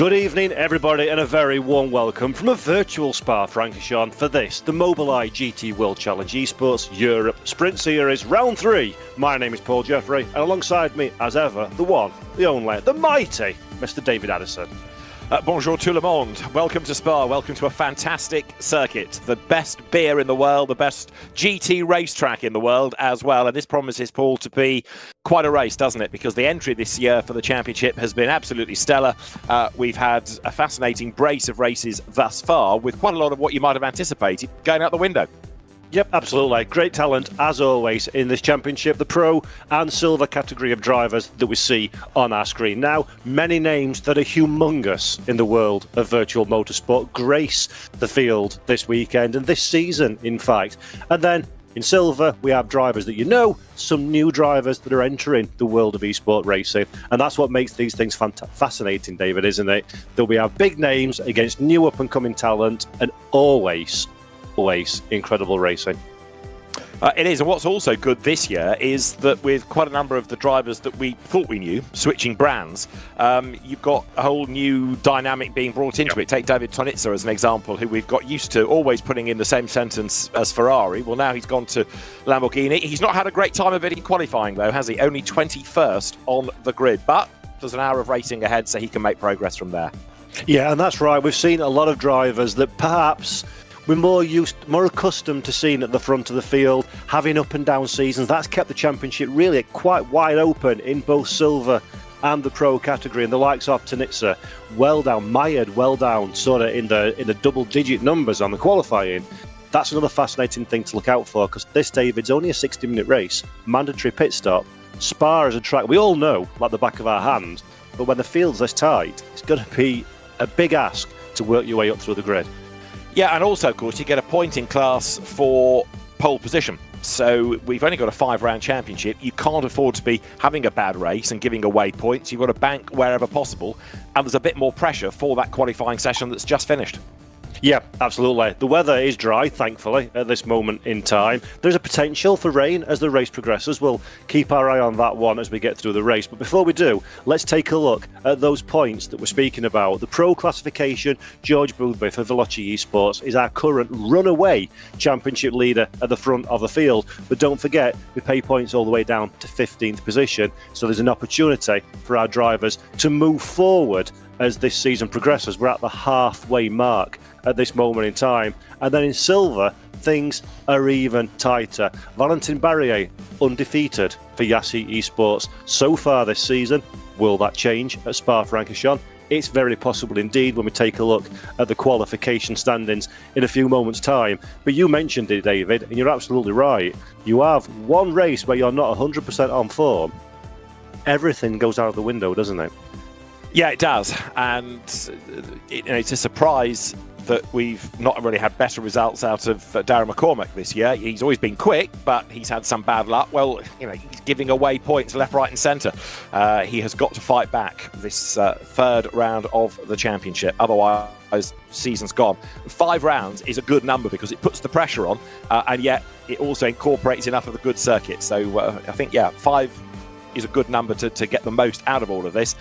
Good evening, everybody, and a very warm welcome from a virtual Spa-Francorchamps for this, the Mobileye GT World Challenge Esports Europe Sprint Series Round 3. My name is Paul Jeffrey, and alongside me, as ever, the one, the only, the mighty Mr. David Addison. Bonjour tout le monde. Welcome to Spa. Welcome to a fantastic circuit. The best beer in the world, the best GT racetrack in the world as well. And this promises, Paul, to be quite a race, doesn't it? Because the entry this year for the championship has been absolutely stellar. We've had a fascinating brace of races thus far, with quite a lot of what you might have anticipated going out the window. Yep, absolutely. Great talent, as always, in this championship. The pro and silver category of drivers that we see on our screen now. Many names that are humongous in the world of virtual motorsport grace the field this weekend and this season, in fact. And then in silver, we have drivers that you know, some new drivers that are entering the world of esport racing. And that's what makes these things fascinating, David, isn't it? That we have big names against new up-and-coming talent and always incredible racing. It is, and what's also good this year is that with quite a number of the drivers that we thought we knew switching brands, you've got a whole new dynamic being brought into it. Take David Tonitza as an example, who we've got used to always putting in the same sentence as Ferrari. Well, now he's gone to Lamborghini. He's not had a great time of it in qualifying, though, has he? Only 21st on the grid, but there's an hour of racing ahead, so he can make progress from there. Yeah, and that's right. We've seen a lot of drivers that perhaps we're more accustomed to seeing at the front of the field, having up and down seasons. That's kept the championship really quite wide open in both silver and the pro category. And the likes of Tonitza, well down, mired well down, sort of in the double-digit numbers on the qualifying. That's another fascinating thing to look out for, because this, David's only a 60-minute race, mandatory pit stop. Spa is a track we all know like the back of our hand, but when the field's this tight, it's going to be a big ask to work your way up through the grid. Yeah, and also, of course, you get a point in class for pole position. So we've only got a 5-round championship. You can't afford to be having a bad race and giving away points. You've got to bank wherever possible. And there's a bit more pressure for that qualifying session that's just finished. Yeah, absolutely. The weather is dry, thankfully, at this moment in time. There's a potential for rain as the race progresses. We'll keep our eye on that one as we get through the race. But before we do, let's take a look at those points that we're speaking about. The pro classification, George Boothby for Veloce Esports is our current runaway championship leader at the front of the field. But don't forget, we pay points all the way down to 15th position. So there's an opportunity for our drivers to move forward as this season progresses. We're at the halfway mark at this moment in time. And then in silver, things are even tighter. Valentin Barrier, undefeated for Yassi Esports so far this season. Will that change at Spa-Francorchamps? It's very possible indeed when we take a look at the qualification standings in a few moments' time. But you mentioned it, David, and you're absolutely right. You have one race where you're not 100% on form. Everything goes out of the window, doesn't it? Yeah, it does. And it's a surprise that we've not really had better results out of Darren McCormack this year. He's always been quick, but he's had some bad luck. Well, he's giving away points left, right and centre. He has got to fight back this third round of the championship. Otherwise, season's gone. 5 rounds is a good number because it puts the pressure on, and yet it also incorporates enough of the good circuit. So I think, 5 is a good number to get the most out of all of this.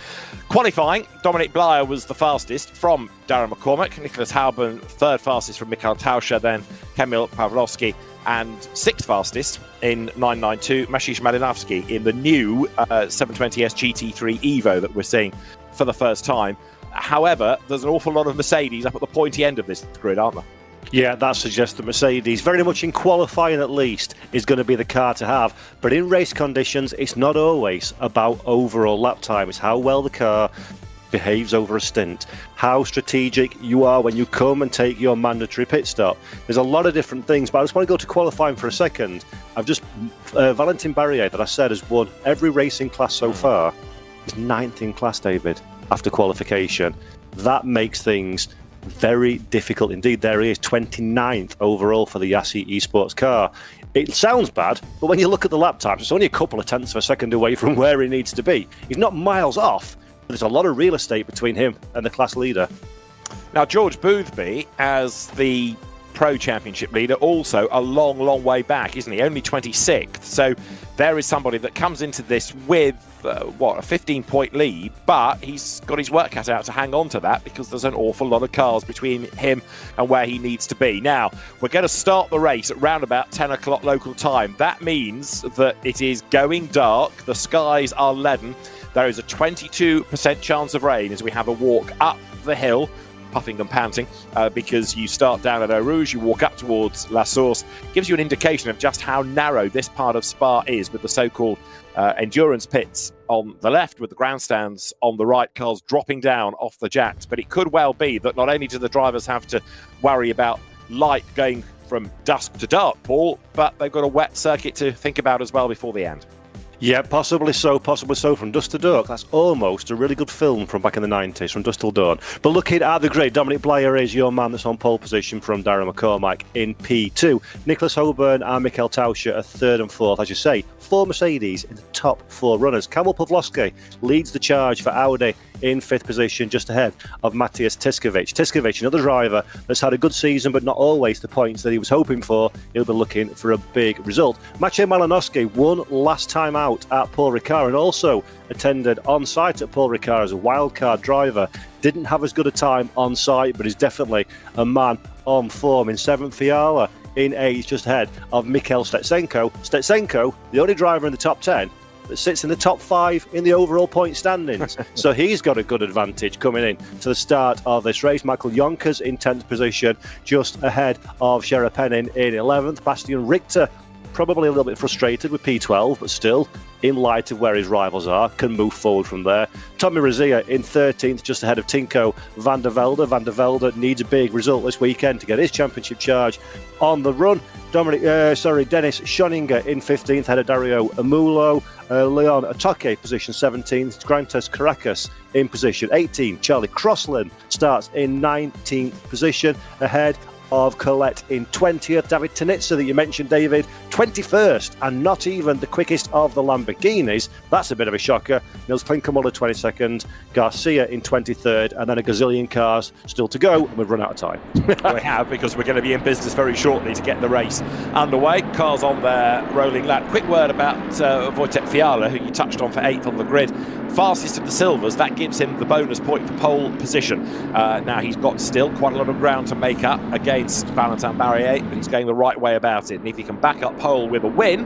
Qualifying, Dominic Blyer was the fastest from Darren McCormack, Nicholas Halban third fastest from Mikhail Tauscher, then Kamil Pawlowski, and 6th fastest in 992, Maciej Malinowski in the new 720S GT3 Evo that we're seeing for the first time. However, there's an awful lot of Mercedes up at the pointy end of this grid, aren't there? Yeah, that suggests that Mercedes, very much in qualifying at least, is going to be the car to have. But in race conditions, it's not always about overall lap time. It's how well the car behaves over a stint, how strategic you are when you come and take your mandatory pit stop. There's a lot of different things, but I just want to go to qualifying for a second. Valentin Barrier, that I said has won every racing class so far, is 9th in class, David, after qualification. That makes things very difficult indeed. There he is, 29th overall for the Yassi Esports car. It sounds bad, but when you look at the lap times, it's only a couple of tenths of a second away from where he needs to be. He's not miles off. There's a lot of real estate between him and the class leader. Now, George Boothby, as the Pro Championship leader, also a long, long way back, isn't he? Only 26th. So there is somebody that comes into this with, a 15-point lead, but he's got his work cut out to hang on to that because there's an awful lot of cars between him and where he needs to be. Now, we're going to start the race at round about 10 o'clock local time. That means that it is going dark. The skies are leaden. There is a 22% chance of rain as we have a walk up the hill, puffing and panting, because you start down at Eau Rouge, you walk up towards La Source. Gives you an indication of just how narrow this part of Spa is, with the so-called endurance pits on the left, with the grandstands on the right, cars dropping down off the jacks. But it could well be that not only do the drivers have to worry about light going from dusk to dark, Paul, but they've got a wet circuit to think about as well before the end. Yeah, possibly so, from dusk to dark. That's almost a really good film from back in the 90s, From Dusk Till Dawn. But looking at the grid, Dominic Blyer is your man that's on pole position from Darren McCormack in P2. Nicholas Hoburn and Michael Tauscher are third and fourth, as you say. 4 Mercedes in the top 4 runners. Kamil Pawlowski leads the charge for Audi in 5th position, just ahead of Matthias Tiskovic. Tiskovic, another driver that's had a good season, but not always the points that he was hoping for. He'll be looking for a big result. Maciej Malinowski won last time out at Paul Ricard and also attended on site at Paul Ricard as a wildcard driver. Didn't have as good a time on site, but is definitely a man on form. In 7th, Fiala in 8th, just ahead of Mikhail Stetsenko. Stetsenko, the only driver in the top 10 that sits in the top 5 in the overall point standings. So he's got a good advantage coming in to the start of this race. Michael Jonkers in 10th position, just ahead of Sherappenin in 11th. Bastian Richter probably a little bit frustrated with P12, but still, in light of where his rivals are, can move forward from there. Tommy Razia in 13th, just ahead of Tinko van der Velde. Van der Velde needs a big result this weekend to get his championship charge on the run. Dennis Schoninger in 15th, ahead of Dario Amulo. Leon Atoke, position 17th. Grantes Caracas in position 18th. Charlie Crosslin starts in 19th position, ahead of Colette in 20th. David Tanitsa, that you mentioned, David, 21st, and not even the quickest of the Lamborghinis. That's a bit of a shocker. Nils Klinkermuller 22nd, Garcia in 23rd, and then a gazillion cars still to go, and we've run out of time. We have, because we're going to be in business very shortly to get the race underway. Cars on their rolling lap. Quick word about Wojtek Fiala, who you touched on for 8th on the grid. Fastest of the silvers, that gives him the bonus point for pole position. Now he's got still quite a lot of ground to make up against Valentin Barrier, but he's going the right way about it. And if he can back up pole with a win,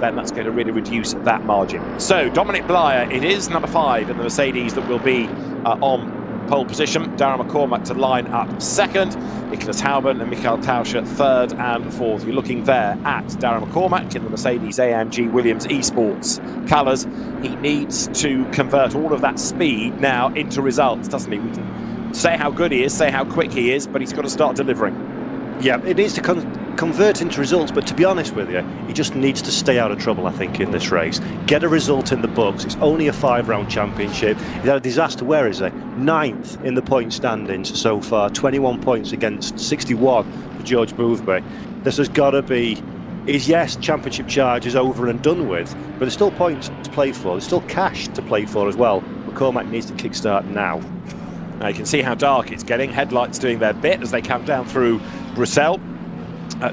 then that's going to really reduce that margin. So Dominic Blyer, it is number 5 in the Mercedes that will be on pole position. Darren McCormack to line up 2nd. Nicholas Hauben and Michael Tauscher 3rd and 4th. You're looking there at Darren McCormack in the Mercedes AMG Williams Esports colours. He needs to convert all of that speed now into results, doesn't he? We can say how good he is, say how quick he is, but he's got to start delivering. Yeah, it needs to convert into results, but to be honest with you, he just needs to stay out of trouble, I think, in this race. Get a result in the books. It's only a 5-round championship. He's had a disaster. Where is he? 9th in the point standings so far. 21 points against 61 for George Boothby. This has got to be his, yes, championship charge is over and done with, but there's still points to play for. There's still cash to play for as well. McCormack needs to kickstart now. Now you can see how dark it's getting. Headlights doing their bit as they come down through Bruxelles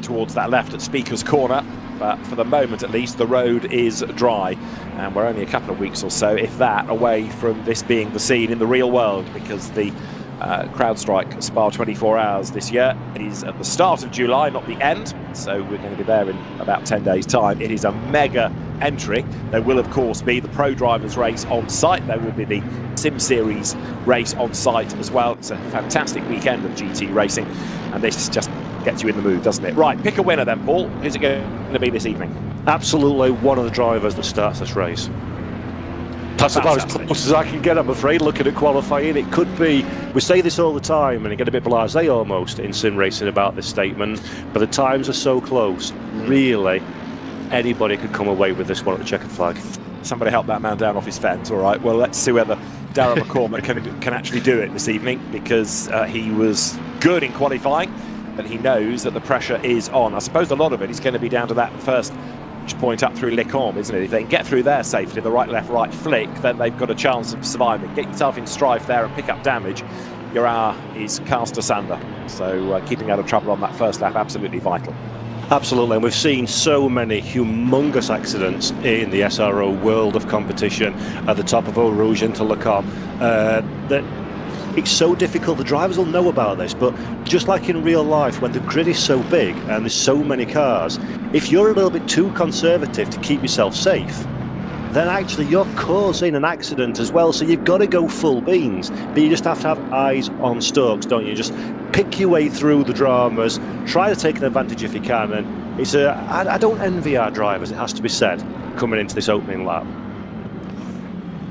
towards that left at Speaker's Corner. But for the moment, at least, the road is dry. And we're only a couple of weeks or so, if that, away from this being the scene in the real world, because the CrowdStrike Spa 24 Hours this year is at the start of July, not the end. So we're going to be there in about 10 days' time. It is a mega entry. There will, of course, be the Pro Drivers race on site. There will be the Sim Series race on site as well. It's a fantastic weekend of GT racing, and this just gets you in the mood, doesn't it? Right, pick a winner then, Paul. Who's it going to be this evening? Absolutely one of the drivers that starts this race. That's about as close as I can get, I'm afraid, looking at qualifying. It could be, we say this all the time, and you get a bit blasé almost in sim racing about this statement, but the times are so close, really, anybody could come away with this one at the checkered flag. Somebody help that man down off his fence. All right, well, let's see whether Darren McCormack can actually do it this evening, because he was good in qualifying, but he knows that the pressure is on. I suppose a lot of it is going to be down to that first point up through Lecombe, isn't it? If they can get through there safely, the right, left, right flick, then they've got a chance of surviving. Get yourself in strife there and pick up damage, your hour is cast asunder. So keeping out of trouble on that first lap, absolutely vital. Absolutely, and we've seen so many humongous accidents in the SRO world of competition at the top of Eau Rouge into Le Combe that it's so difficult. The drivers will know about this, but just like in real life, when the grid is so big and there's so many cars, if you're a little bit too conservative to keep yourself safe, then actually you're causing an accident as well. So you've got to go full beans, but you just have to have eyes on Stokes, don't you? Just pick your way through the dramas, try to take an advantage if you can. And it's I don't envy our drivers, it has to be said, coming into this opening lap.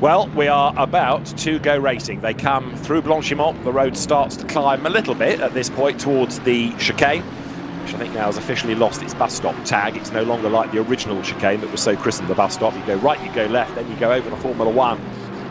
Well, we are about to go racing. They come through Blanchimont. The road starts to climb a little bit at this point towards the chicane, which I think now has officially lost its bus stop tag. It's no longer like the original chicane that was so christened the bus stop. You go right, you go left, then you go over the Formula One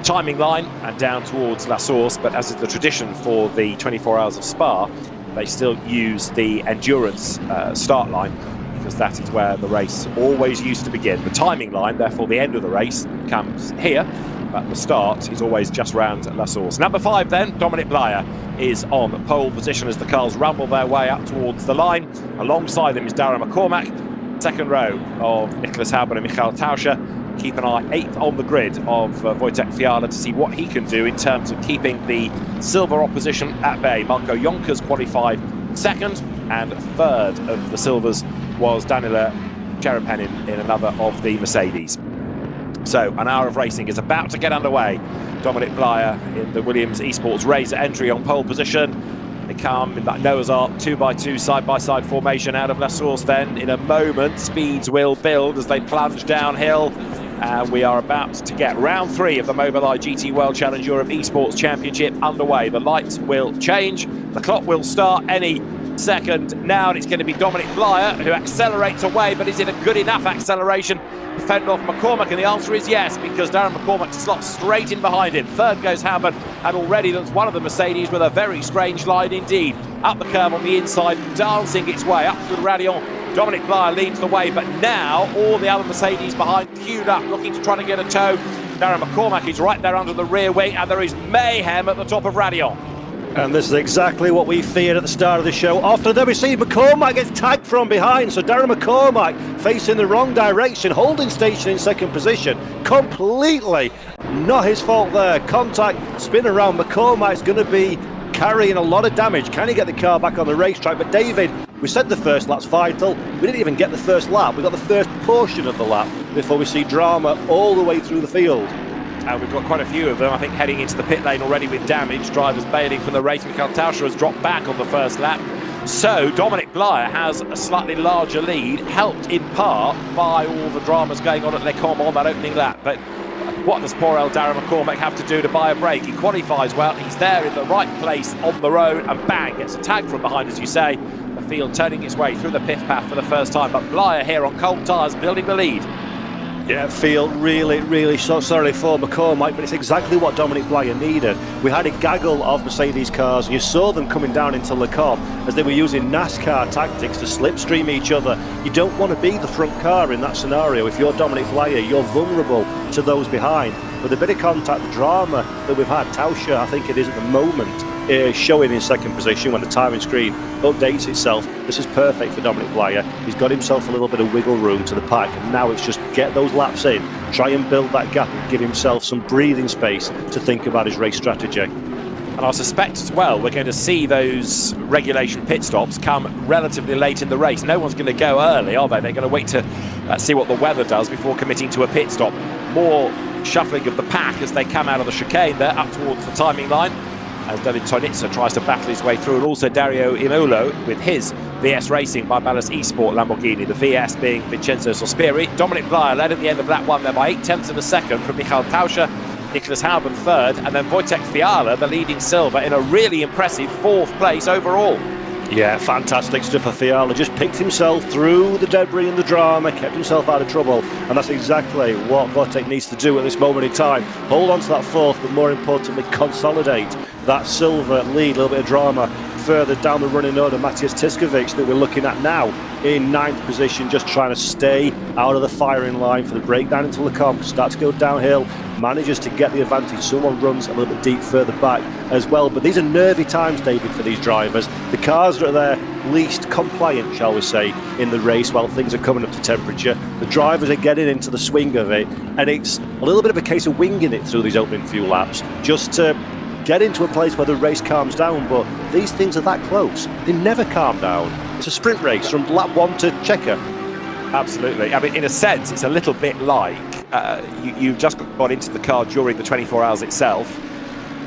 timing line and down towards La Source. But as is the tradition for the 24 Hours of Spa, they still use the endurance start line, because that is where the race always used to begin. The timing line, therefore the end of the race, comes here, but the start is always just round La Source. Number 5 then, Dominic Blyer, is on pole position as the cars rumble their way up towards the line. Alongside them is Darragh McCormack. Second row of Nicholas Hauben and Michael Tauscher. Keep an eye 8th on the grid of Wojtek Fiala to see what he can do in terms of keeping the silver opposition at bay. Marco Jonkers qualified 2nd, and 3rd of the silvers was Daniela Cherepenin in another of the Mercedes. So an hour of racing is about to get underway. Dominic Blyer in the Williams Esports Razor entry on pole position. They come in that Noah's Ark 2x2 side-by-side formation out of La Source. Then in a moment speeds will build as they plunge downhill, and we are about to get round 3 of the Mobileye GT World Challenge Europe Esports Championship underway. The lights will change, the clock will start any second now, and it's going to be Dominic Blyer who accelerates away, but is it a good enough acceleration to fend off McCormack? And the answer is yes, because Darragh McCormack slots straight in behind him. 3rd goes Hauben, and already that's one of the Mercedes with a very strange line indeed. Up the curve on the inside, dancing its way up through the Radion. Dominic Blyer leads the way, but now all the other Mercedes behind queued up, looking to try to get a tow. Darragh McCormack is right there under the rear wing, and there is mayhem at the top of Radion. And this is exactly what we feared at the start of the show. After the receive, McCormack gets tagged from behind, so Darragh McCormack facing the wrong direction, holding station in 2nd position, completely not his fault there. Contact, spin around, McCormack's going to be carrying a lot of damage. Can he get the car back on the racetrack? But David, we said the first lap's vital. We didn't even get the first lap. We got the first portion of the lap before we see drama all the way through the field. We've got quite a few of them, I think, heading into the pit lane already with damage. Drivers bailing from the race. Michael Tauscher has dropped back on the first lap. So Dominic Blyer has a slightly larger lead, helped in part by all the dramas going on at Le Combe on that opening lap. But what does poor old Darragh McCormack have to do to buy a break? He qualifies well, he's there in the right place on the road, and bang, gets a tag from behind, as you say. The field turning its way through the pith path for the first time, but Blyer here on cold tyres building the lead. Yeah, feel really so sorry for McCormack, but it's exactly what Dominic Blyer needed. We had a gaggle of Mercedes cars, and you saw them coming down into Le Combe as they were using NASCAR tactics to slipstream each other. You don't want to be the front car in that scenario. If you're Dominic Blyer, you're vulnerable to those behind. With a bit of contact, the drama that we've had, Tauscher, I think it is at the moment, is showing in 2nd position when the timing screen updates itself. This is perfect for Dominic Blyer. He's got himself a little bit of wiggle room to the pack, and now it's just get those laps in, try and build that gap and give himself some breathing space to think about his race strategy. And I suspect as well we're going to see those regulation pit stops come relatively late in the race. No one's going to go early, are they? They're going to wait to see what the weather does before committing to a pit stop. More shuffling of the pack as they come out of the chicane there up towards the timing line, as David Tonitza tries to battle his way through, and also Dario Imolo with his VS Racing by Ballas Esport Lamborghini, the VS being Vincenzo Sospiri. Dominic Blyer led at the end of lap 1 there by 8/10 of a second from Michael Tauscher. Nicholas Hauben 3rd, and then Wojtek Fiala, the leading silver, in a really impressive 4th place overall. Yeah, fantastic stuff for Fiala. Just picked himself through the debris and the drama, kept himself out of trouble, and that's exactly what Wojtek needs to do at this moment in time. Hold on to that 4th, but more importantly, consolidate that silver lead. A little bit of drama further down the running order, Matthias Tiskovic that we're looking at now in 9th position, just trying to stay out of the firing line for the breakdown into Lecombe. Starts to go downhill, manages to get the advantage. Someone runs a little bit deep further back as well. But these are nervy times, David, for these drivers. The cars are their least compliant, shall we say, in the race while things are coming up to temperature. The drivers are getting into the swing of it, and it's a little bit of a case of winging it through these opening few laps, just to get into a place where the race calms down. But these things are that close, they never calm down. It's a sprint race from lap 1 to checker. Absolutely. I mean, in a sense, it's a little bit like you've just got into the car during the 24 hours itself,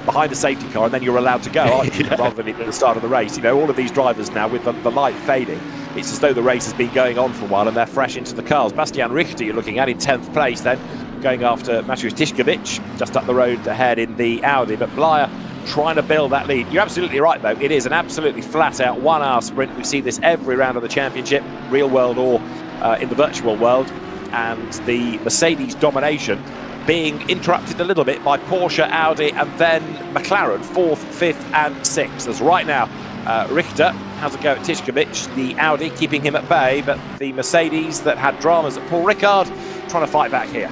behind a safety car, and then you're allowed to go, aren't you? Rather than at the start of the race. You know, all of these drivers now, with the light fading, it's as though the race has been going on for a while and they're fresh into the cars. Bastian Richter, you're looking at in 10th place then, going after Maciej Tiskovic, just up the road ahead in the Audi. But Blyer trying to build that lead. You're absolutely right, though. It is an absolutely flat-out 1 hour sprint. We see this every round of the championship, real world or in the virtual world. And the Mercedes domination being interrupted a little bit by Porsche, Audi, and then McLaren, 4th, 5th and 6th. As right now, Richter has a go at Tiskovic, the Audi keeping him at bay, but the Mercedes that had dramas at Paul Ricard trying to fight back here.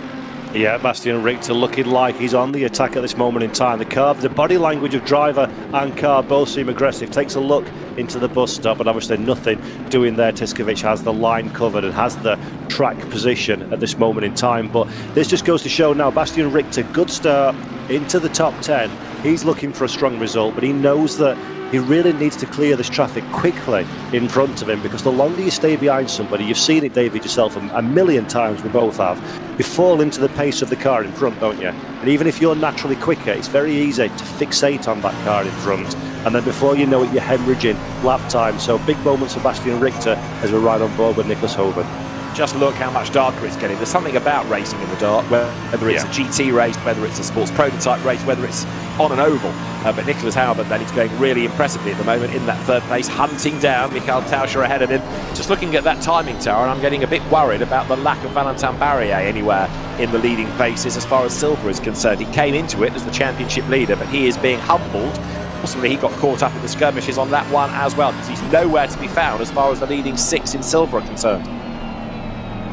Yeah, Bastian Richter looking like he's on the attack at this moment in time. The body language of driver and car both seem aggressive. Takes a look into the bus stop, but obviously nothing doing there. Tiskovic has the line covered and has the track position at this moment in time. But this just goes to show now, Bastian Richter, good start into the top 10. He's looking for a strong result, but he knows that he really needs to clear this traffic quickly in front of him, because the longer you stay behind somebody, you've seen it, David, yourself a million times, we both have, you fall into the pace of the car in front, don't you? And even if you're naturally quicker, it's very easy to fixate on that car in front, and then before you know it, you're hemorrhaging lap time. So big moments for Bastian Richter as we're right on board with Nicholas Hoban. Just look how much darker it's getting. There's something about racing in the dark, whether it's a GT race, whether it's a sports prototype race, whether it's on an oval. But Nicholas Hoban then is going really impressively at the moment in that 3rd place, hunting down Michael Tauscher ahead of him. Just looking at that timing tower, and I'm getting a bit worried about the lack of Valentin Barrier anywhere in the leading places as far as silver is concerned. He came into it as the championship leader, but he is being humbled. Possibly he got caught up in the skirmishes on that one as well, because he's nowhere to be found as far as the leading 6 in silver are concerned.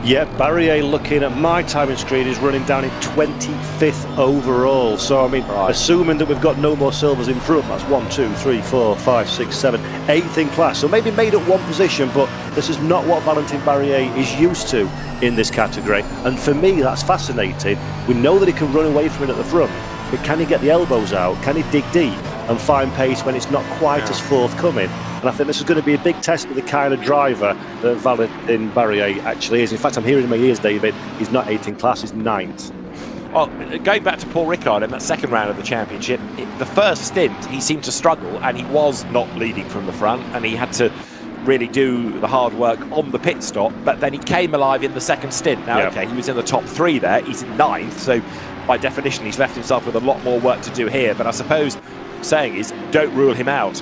Yeah, Barrier, looking at my timing screen, is running down in 25th overall. So, I mean, assuming that we've got no more silvers in front, that's 1, 2, 3, 4, 5, 6, 7, 8th in class. So maybe made up one position, but this is not what Valentin Barrier is used to in this category. And for me, that's fascinating. We know that he can run away from it at the front, but can he get the elbows out? Can he dig deep and find pace when it's not quite as forthcoming? And I think this is going to be a big test of the kind of driver that Valentin Barrier actually is. In fact, I'm hearing in my ears, David, he's not 8th in class, he's 9th. Well, going back to Paul Ricard in that 2nd round of the championship, the first stint he seemed to struggle, and he was not leading from the front, and he had to really do the hard work on the pit stop, but then he came alive in the 2nd stint. Now, okay, he was in the top 3 there, he's in 9th, so by definition he's left himself with a lot more work to do here. But I suppose saying is, don't rule him out.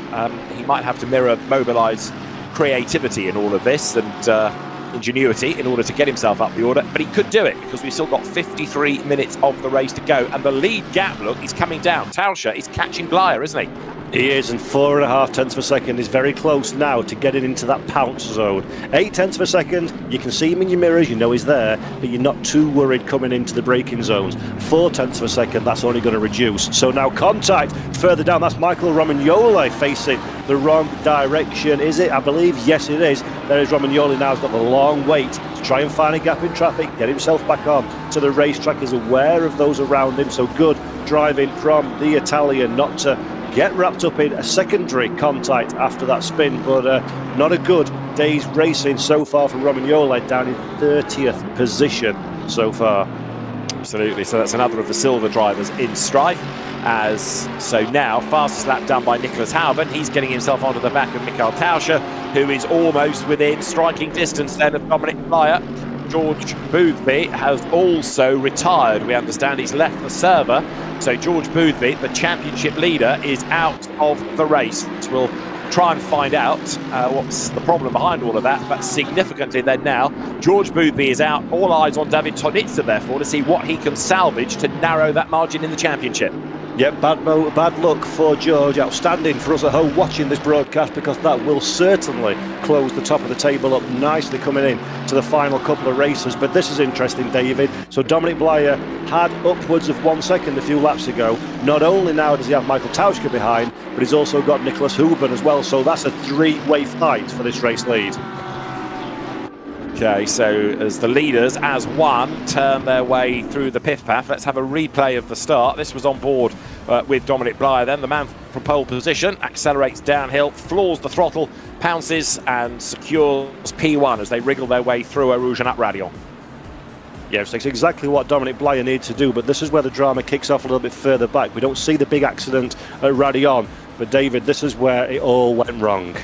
He might have to mirror Mobileye's creativity in all of this and ingenuity in order to get himself up the order, but he could do it because we've still got 53 minutes of the race to go, and the lead gap, look, is coming down. Tauscher is catching Blyer, isn't he? He is, and 4.5 tenths of a second is very close now to getting into that pounce zone. 8 tenths of a second, you can see him in your mirrors, you know he's there, but you're not too worried coming into the braking zones. 4 tenths of a second, that's only going to reduce. So now contact further down, that's Michael Romagnoli facing the wrong direction, is it? I believe, yes it is. There is Romagnoli now, he's got the long wait to try and find a gap in traffic, get himself back on to the racetrack, is aware of those around him, so good driving from the Italian not to get wrapped up in a secondary contact after that spin, but not a good day's racing so far from Romagnoli, down in 30th position so far. Absolutely, so that's another of the silver drivers in strife. So now, fastest lap done by Nicholas Hoban. He's getting himself onto the back of Michael Tauscher, who is almost within striking distance then of Dominic Blyer. George Boothby has also retired. We understand he's left the server. So George Boothby, the championship leader, is out of the race. We'll try and find out what's the problem behind all of that. But significantly then now, George Boothby is out. All eyes on David Tonitza, therefore, to see what he can salvage to narrow that margin in the championship. Yeah, bad luck for George. Outstanding for us at home watching this broadcast, because that will certainly close the top of the table up nicely coming in to the final couple of races. But this is interesting, David. So Dominic Blyer had upwards of 1 second a few laps ago. Not only now does he have Michael Tauschke behind, but he's also got Nicholas Huben as well. So that's a three-way fight for this race lead. Okay, so as the leaders, as one, turn their way through the pith path, let's have a replay of the start. This was on board with Dominic Blyer then. The man from pole position accelerates downhill, floors the throttle, pounces and secures P1 as they wriggle their way through Eau Rouge and up Radion. Yes, it's exactly what Dominic Blyer needs to do, but this is where the drama kicks off a little bit further back. We don't see the big accident at Radion, but David, this is where it all went wrong.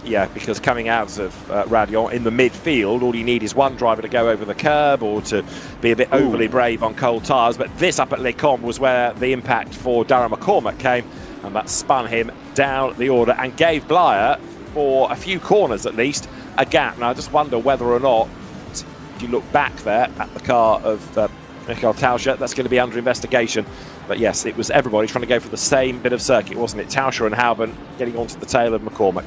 Yeah, because coming out of Radion in the midfield, all you need is one driver to go over the curb or to be a bit overly brave on cold tyres. But this up at Les Combes was where the impact for Darren McCormack came, and that spun him down the order and gave Blyer, for a few corners at least, a gap. Now I just wonder whether or not, if you look back there at the car of Michael Tauschke, that's going to be under investigation. But yes, it was everybody trying to go for the same bit of circuit, wasn't it? Tauschke and Houben getting onto the tail of McCormack.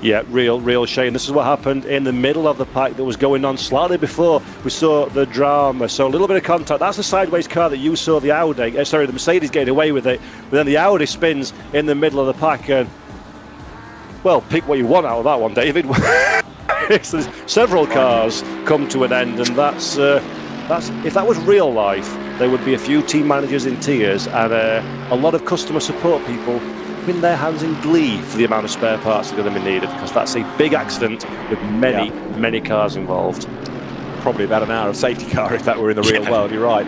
Yeah, real shame. This is what happened in the middle of the pack that was going on slightly before we saw the drama. So a little bit of contact. That's the sideways car that you saw the Audi, the Mercedes getting away with it. But then the Audi spins in the middle of the pack, and well, pick what you want out of that one, David. Several cars come to an end, and that's if that was real life, there would be a few team managers in tears and a lot of customer support people in their hands in glee for the amount of spare parts that are going to be needed, because that's a big accident with many cars involved. Probably about an hour of safety car if that were in the real world, you're right.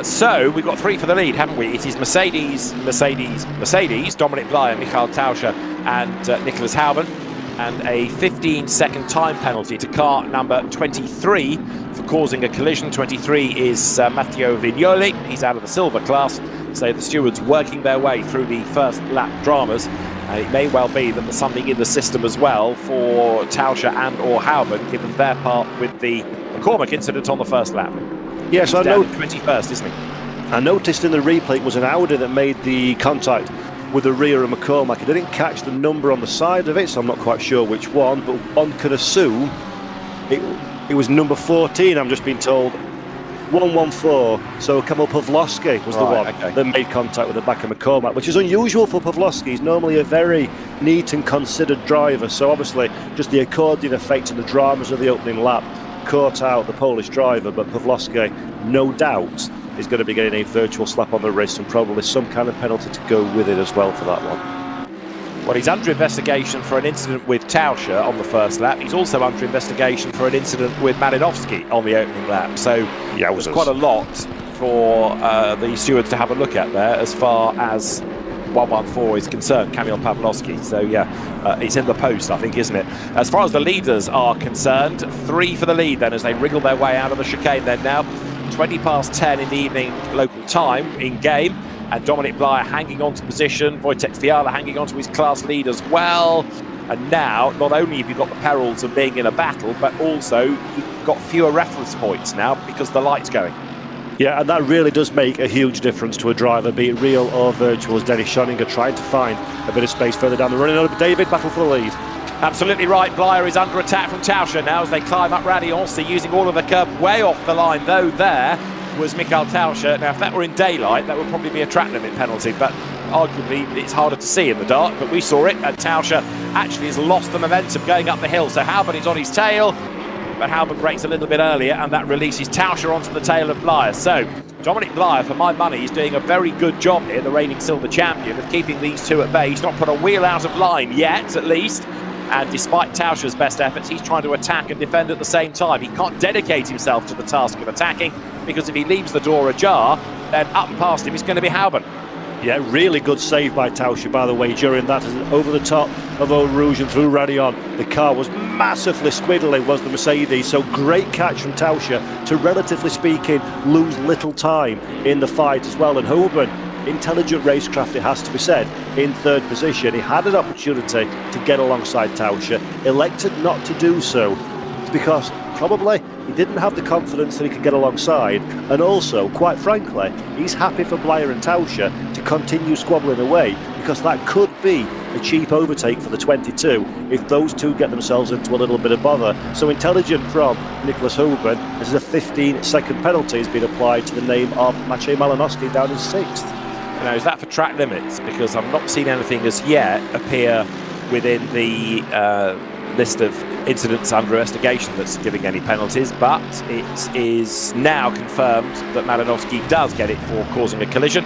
So we've got three for the lead, haven't we? It is Mercedes, Dominic Blyer, Michael Tauschke and Nicholas Houben, and a 15-second time penalty to car number 23 for causing a collision. 23 is Matteo Vignoli. He's out of the silver class. So the stewards working their way through the first lap dramas. It may well be that there's something in the system as well for Tauschke and or Houben, given their part with the McCormack incident on the first lap. Yes, I know. 21st, isn't he? I noticed in the replay it was an Audi that made the contact with the rear of McCormack. I didn't catch the number on the side of it, so I'm not quite sure which one, but one could assume it was number 14, I'm just being told. 114, so Kamil Pawlowski was the one that made contact with the back of McCormack, which is unusual for Pawlowski. He's normally a very neat and considered driver, so obviously just the accordion effect and the dramas of the opening lap caught out the Polish driver, but Pawlowski, no doubt, is going to be getting a virtual slap on the wrist and probably some kind of penalty to go with it as well for that one. Well, he's under investigation for an incident with Tauschke on the first lap. He's also under investigation for an incident with Malinowski on the opening lap. So there's quite a lot for the stewards to have a look at there as far as 114 is concerned, Kamil Pawlowski. So it's in the post, I think, isn't it? As far as the leaders are concerned, three for the lead then as they wriggle their way out of the chicane then now. 20 past 10 in the evening local time in game. And Dominic Blyer hanging on to position, Wojtek Fiala hanging on to his class lead as well. And now, not only have you got the perils of being in a battle, but also you've got fewer reference points now because the light's going. Yeah, and that really does make a huge difference to a driver, be it real or virtual, as Dennis Schoninger trying to find a bit of space further down the running. David, battle for the lead. Absolutely right. Blyer is under attack from Tauschke now as they climb up Radion, using all of the curb way off the line, though there was Michael Tauschke. Now, if that were in daylight, that would probably be a track limit penalty, but arguably it's harder to see in the dark, but we saw it, and Tauschke actually has lost the momentum going up the hill, so Houben is on his tail, but Houben brakes a little bit earlier, and that releases Tauschke onto the tail of Blyer. So Dominic Blyer, for my money, is doing a very good job here, the reigning silver champion, of keeping these two at bay. He's not put a wheel out of line yet, at least. And despite Tauschke's best efforts, he's trying to attack and defend at the same time. He can't dedicate himself to the task of attacking, because if he leaves the door ajar, then up and past him is going to be Houben. Yeah, really good save by Tauschke, by the way, during that, over the top of Eau Rouge and through Radion. The car was massively squiddly, was the Mercedes, so great catch from Tauschke to, relatively speaking, lose little time in the fight as well. And Houben, intelligent racecraft, it has to be said, in third position. He had an opportunity to get alongside Tauschke, elected not to do so because probably he didn't have the confidence that he could get alongside, and also, quite frankly, he's happy for Blyer and Tauscher to continue squabbling away, because that could be a cheap overtake for the 22 if those two get themselves into a little bit of bother. So intelligent from Nicholas Hoban, as a 15-second penalty has been applied to the name of Maciej Malinowski down in 6th. Now, is that for track limits? Because I've not seen anything as yet appear within the list of incidents under investigation that's giving any penalties, but it is now confirmed that Malinowski does get it for causing a collision.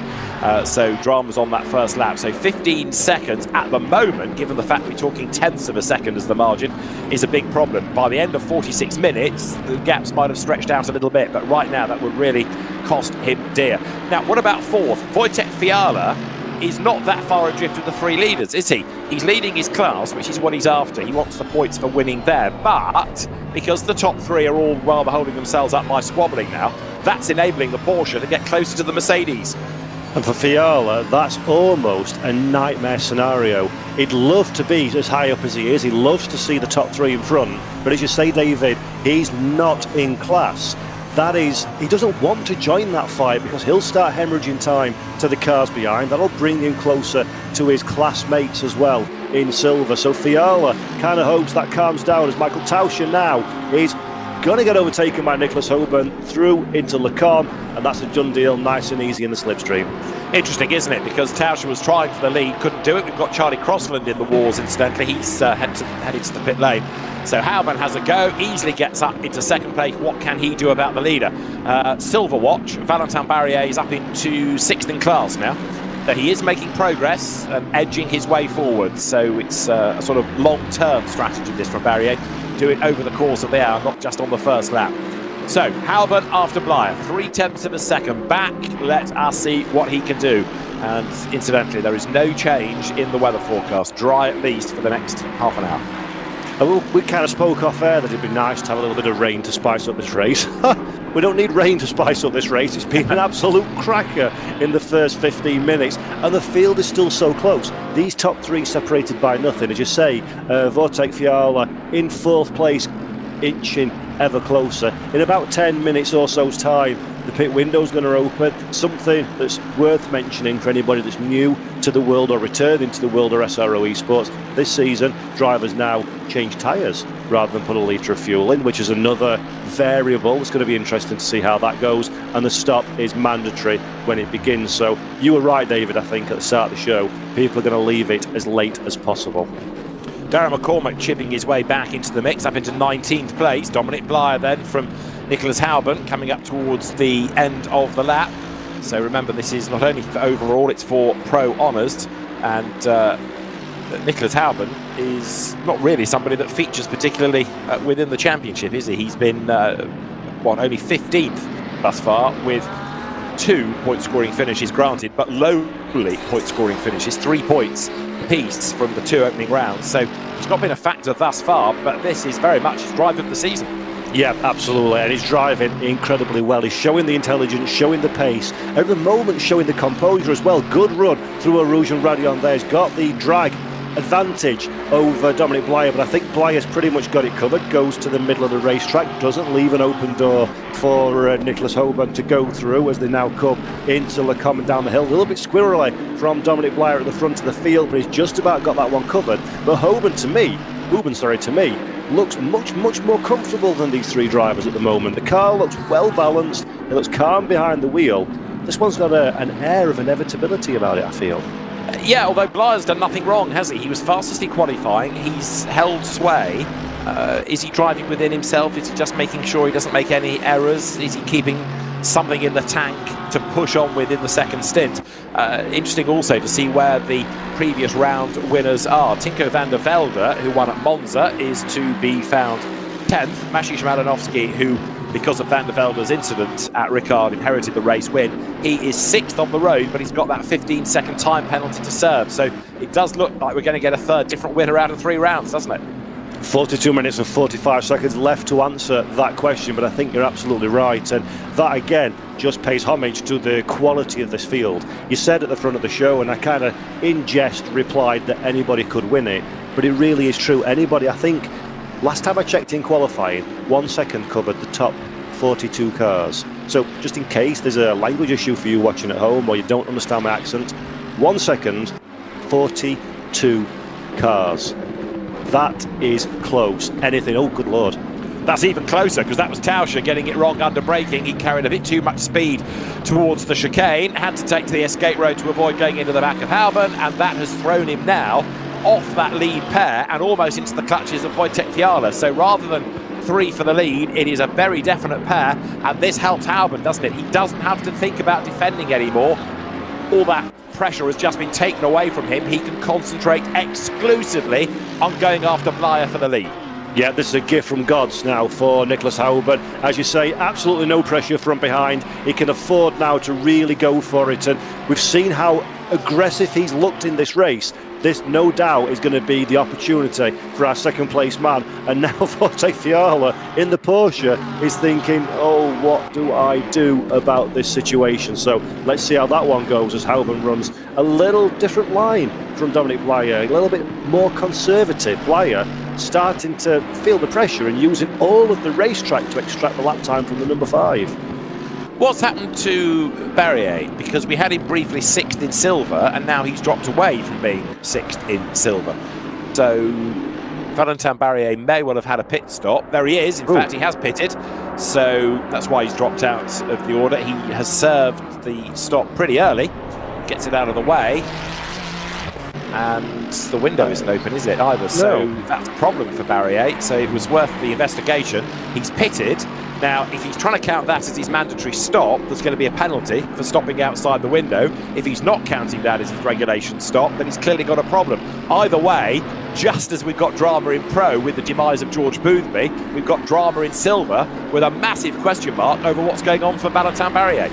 So drama's on that first lap. So 15 seconds at the moment, given the fact we're talking tenths of a second as the margin, is a big problem. By the end of 46 minutes, the gaps might have stretched out a little bit, but right now that would really cost him dear. Now, what about fourth? Wojtek Fiala is not that far adrift of the three leaders, is he? He's leading his class, which is what he's after. He wants the points for winning there, but because the top three are all rather holding themselves up by squabbling now, that's enabling the Porsche to get closer to the Mercedes. And for Fiala, that's almost a nightmare scenario. He'd love to be as high up as he is. He loves to see the top three in front. But as you say, David, he's not in class. That is, he doesn't want to join that fight because he'll start hemorrhaging time to the cars behind. That'll bring him closer to his classmates as well in silver. So Fiala kind of hopes that calms down as Michael Tauscher now is going to get overtaken by Nicholas Hoban through into Le Con, and that's a done deal, nice and easy in the slipstream. Interesting, isn't it? Because Tauscher was trying for the lead, couldn't do it. We've got Charlie Crossland in the wars, incidentally. He's headed to the pit lane. So Hoban has a go, easily gets up into second place. What can he do about the leader? Silver watch, Valentin Barrier is up into 6th in class now. So he is making progress and edging his way forward. So it's a sort of long-term strategy, this, from Barrier. Do it over the course of the hour, not just on the first lap. So Hoban after Blyer, 0.3 of a second back. Let us see what he can do. And incidentally, there is no change in the weather forecast. Dry at least for the next half an hour. We kind of spoke off air that it'd be nice to have a little bit of rain to spice up this race. We don't need rain to spice up this race. It's been an absolute cracker in the first 15 minutes, and the field is still so close. These top three separated by nothing. As you say, Wojtek Fiala in 4th place, inching ever closer. In about 10 minutes or so's time, the pit window's going to open. Something that's worth mentioning for anybody that's new to the world or returning to the world of SRO Esports. This season, drivers now change tyres rather than put a litre of fuel in, which is another variable. It's going to be interesting to see how that goes. And the stop is mandatory when it begins. So you were right, David, I think, at the start of the show. People are going to leave it as late as possible. Darren McCormack chipping his way back into the mix, up into 19th place. Dominic Blyer then from Nicholas Hoban coming up towards the end of the lap. So remember, this is not only for overall, it's for pro honours. And Nicholas Hoban is not really somebody that features particularly within the championship, is he? He's been, only 15th thus far, with 2 point-scoring finishes granted, but lowly point-scoring finishes, 3 points apiece from the 2 opening rounds. So it's not been a factor thus far, but this is very much his drive of the season. Yeah, absolutely, and he's driving incredibly well. He's showing the intelligence, showing the pace, at the moment showing the composure as well. Good run through a Rouge and Radion there. He's got the drag advantage over Dominic Blyer, but I think Blyer's pretty much got it covered. Goes to the middle of the racetrack, doesn't leave an open door for Nicholas Hoban to go through as they now come into Le Con down the hill. A little bit squirrely from Dominic Blyer at the front of the field, but he's just about got that one covered. But Hoban to me, looks much more comfortable than these three drivers at the moment. The car looks well balanced, it looks calm behind the wheel. This one's got an air of inevitability about it, I feel. Yeah, although Blyer's done nothing wrong, has he? He was fastest in qualifying, he's held sway. Is he driving within himself? Is he just making sure he doesn't make any errors? Is he keeping something in the tank to push on with in the second stint? Interesting also to see where the previous round winners are. Tinko van der Velde, who won at Monza, is to be found 10th. Maciej Malinowski, who, because of Van der Velde's incident at Ricard, inherited the race win. He is 6th on the road, but he's got that 15-second time penalty to serve. So it does look like we're going to get a third different winner out of 3 rounds, doesn't it? 42 minutes and 45 seconds left to answer that question, but I think you're absolutely right, and that again just pays homage to the quality of this field. You said at the front of the show, and I kind of in jest replied that anybody could win it, but it really is true. Anybody, I think Last time I checked in qualifying, 1 second covered the top 42 cars. So just in case there's a language issue for you watching at home or you don't understand my accent, 1 second, 42 cars. That is close. Anything, oh good lord. That's even closer, because that was Tauscher getting it wrong under braking. He carried a bit too much speed towards the chicane, had to take to the escape road to avoid going into the back of Hauben, and that has thrown him now off that lead pair and almost into the clutches of Wojtek Fiala. So rather than 3 for the lead, it is a very definite pair, and this helps Hauben, doesn't it? He doesn't have to think about defending anymore. All that pressure has just been taken away from him. He can concentrate exclusively on going after Blyer for the lead. Yeah, this is a gift from gods now for Nicholas Hauben. As you say, absolutely no pressure from behind. He can afford now to really go for it, and we've seen how aggressive he's looked in this race. This, no doubt, is going to be the opportunity for our second place man. And now Wojtek Fiala in the Porsche is thinking, oh, what do I do about this situation? So let's see how that one goes as Hauben runs a little different line from Dominic Blyer, a little bit more conservative. Blyer starting to feel the pressure and using all of the racetrack to extract the lap time from the number 5. What's happened to Barrier? Because we had him briefly 6th in silver, and now he's dropped away from being 6th in silver. So Valentin Barrier may well have had a pit stop. There he is. In fact, he has pitted. So that's why he's dropped out of the order. He has served the stop pretty early, gets it out of the way. And the window isn't open, is it, either? So that's a problem for Barrier. So it was worth the investigation. He's pitted. Now, if he's trying to count that as his mandatory stop, there's going to be a penalty for stopping outside the window. If he's not counting that as his regulation stop, then he's clearly got a problem. Either way, just as we've got drama in pro with the demise of George Boothby, we've got drama in silver with a massive question mark over what's going on for Valentin Barrier.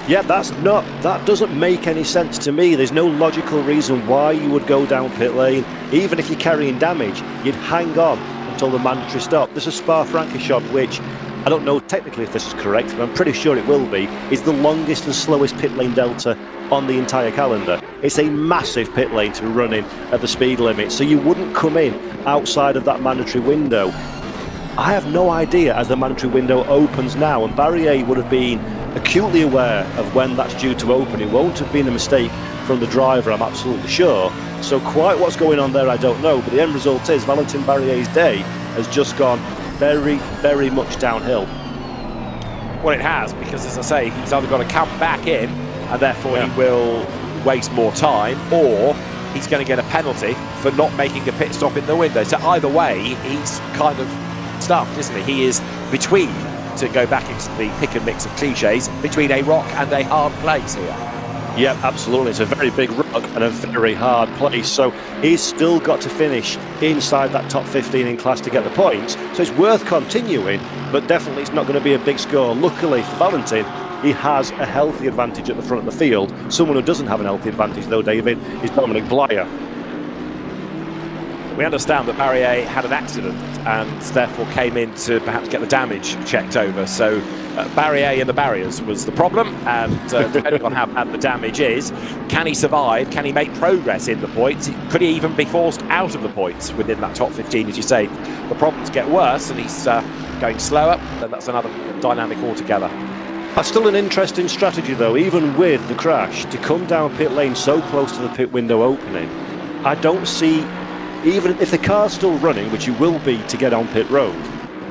Yeah, that doesn't make any sense to me. There's no logical reason why you would go down pit lane. Even if you're carrying damage, you'd hang on until the mandatory stop. There's a Spa-Francorchamps, which I don't know technically if this is correct, but I'm pretty sure it will be, is the longest and slowest pit lane delta on the entire calendar. It's a massive pit lane to be running at the speed limit, so you wouldn't come in outside of that mandatory window. I have no idea as the mandatory window opens now, and Barrier would have been acutely aware of when that's due to open. It won't have been a mistake from the driver, I'm absolutely sure. So quite what's going on there, I don't know, but the end result is Valentin Barrier's day has just gone very, very much downhill. Well, it has, because as I say, he's either got to come back in and therefore he will waste more time, or he's going to get a penalty for not making a pit stop in the window. So either way, he's kind of stuffed, isn't he? He is between, to go back into the pick and mix of cliches, between a rock and a hard place here. Yeah, absolutely. It's a very big rock and a very hard place. So he's still got to finish inside that top 15 in class to get the points. So it's worth continuing, but definitely it's not going to be a big score. Luckily for Valentin, he has a healthy advantage at the front of the field. Someone who doesn't have an healthy advantage, though, David, is Dominic Blyer. We understand that Barrier had an accident and therefore came in to perhaps get the damage checked over. So Barrier in the barriers was the problem, and depending on how bad the damage is, can he survive? Can he make progress in the points? Could he even be forced out of the points within that top 15, as you say? The problems get worse and he's going slower, then that's another dynamic altogether. That's still an interesting strategy, though, even with the crash, to come down pit lane so close to the pit window opening. I don't see, even if the car's still running, which you will be to get on pit road,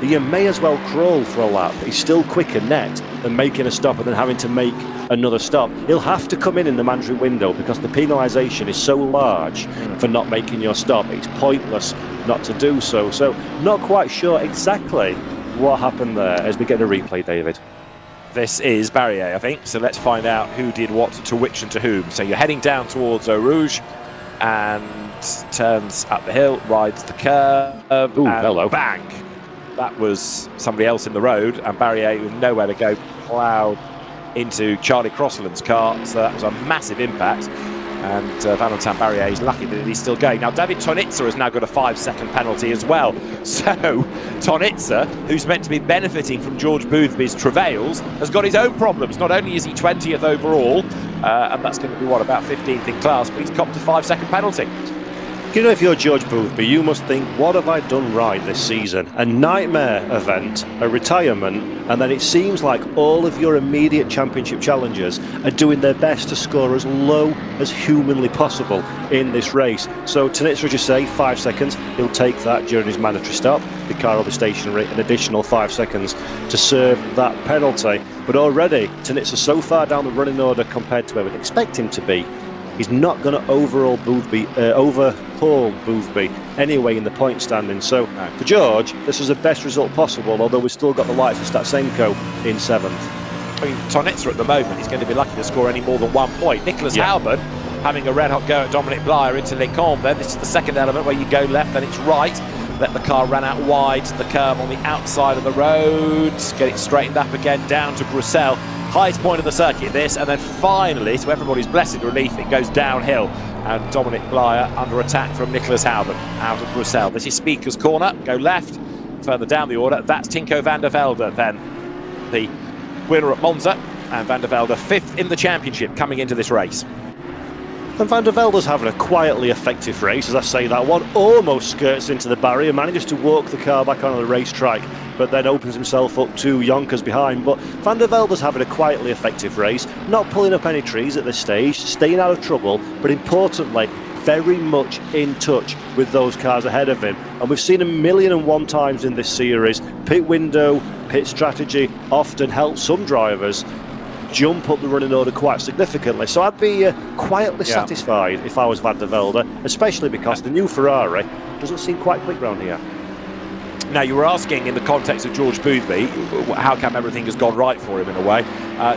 you may as well crawl for a lap. He's still quicker net than making a stop and then having to make another stop. He'll have to come in the mandatory window because the penalisation is so large for not making your stop. It's pointless not to do so. So not quite sure exactly what happened there as we get a replay, David. This is Barrier, I think. So let's find out who did what to which and to whom. So you're heading down towards Eau Rouge and turns up the hill, rides the curve, Ooh, and hello. bang! That was somebody else in the road, and Barrier with nowhere to go, plowed into Charlie Crossland's car, so that was a massive impact. And Valentin Barrier is lucky that he's still going. Now, David Tonitza has now got a 5-second penalty as well. So, Tonitza, who's meant to be benefiting from George Boothby's travails, has got his own problems. Not only is he 20th overall, and that's going to be, what, about 15th in class, but he's copped a 5-second penalty. You know, if you're George Boothby, you must think, what have I done right this season? A nightmare event, a retirement, and then it seems like all of your immediate championship challengers are doing their best to score as low as humanly possible in this race. So Tanitsa, as you say, 5 seconds, he'll take that during his mandatory stop. The car will be stationary, an additional 5 seconds to serve that penalty. But already, Tanitsa so far down the running order compared to where we'd expect him to be. He's not going to overhaul Boothby anyway in the point standing. So for George, this is the best result possible, although we've still got the likes of Statsenko in 7th. I mean, Tanitsa at the moment is going to be lucky to score any more than 1 point. Nicholas Halban having a red-hot go at Dominic Blyer into Lecombe. Then this is the second element where you go left, then it's right. Let the car run out wide to the curb on the outside of the road. Get it straightened up again down to Bruxelles. Highest point of the circuit, this, and then finally, to everybody's blessed relief, it goes downhill. And Dominic Blyer under attack from Nicholas Halban out of Bruxelles. This is Speaker's Corner. Go left, further down the order. That's Tinko van der Velde, then the winner at Monza. And van der Velde 5th in the championship coming into this race. And van der Velde's having a quietly effective race, as I say that one. Almost skirts into the barrier, manages to walk the car back onto the racetrack, but then opens himself up to Yonkers behind. But van der Velde's having a quietly effective race, not pulling up any trees at this stage, staying out of trouble, but importantly, very much in touch with those cars ahead of him. And we've seen 1,000,001 times in this series, pit window, pit strategy often helps some drivers jump up the running order quite significantly. So I'd be quietly satisfied if I was van der Velde, especially because the new Ferrari doesn't seem quite quick round here. Now, you were asking in the context of George Boothby, how come everything has gone right for him in a way.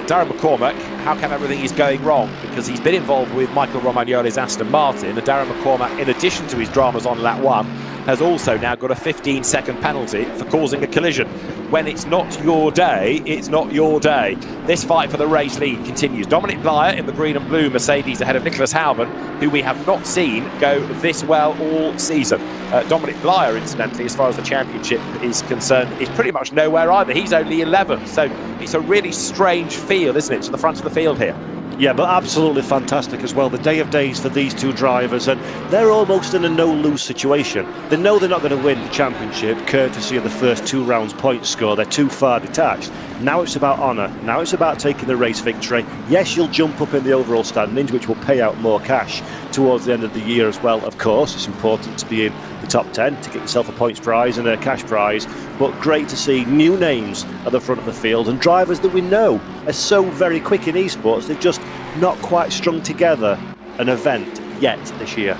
Darren McCormack, how come everything is going wrong? Because he's been involved with Michael Romagnoli's Aston Martin, and Darren McCormack, in addition to his dramas on lap 1, has also now got a 15-second penalty for causing a collision. When it's not your day, it's not your day. This fight for the race lead continues. Dominic Blyer in the green and blue Mercedes ahead of Nicholas Halban, who we have not seen go this well all season. Dominic Blyer, incidentally, as far as the championship is concerned, is pretty much nowhere either. He's only 11th, so it's a really strange feel, isn't it, to the front of the field here. Yeah, but absolutely fantastic as well. The day of days for these two drivers, and they're almost in a no-lose situation. They know they're not going to win the championship courtesy of the first 2 rounds point score. They're too far detached. Now it's about honour. Now it's about taking the race victory. Yes, you'll jump up in the overall standings, which will pay out more cash towards the end of the year as well. Of course, it's important to be in the top 10 to get yourself a points prize and a cash prize. But great to see new names at the front of the field and drivers that we know are so very quick in esports. They've just not quite strung together an event yet this year.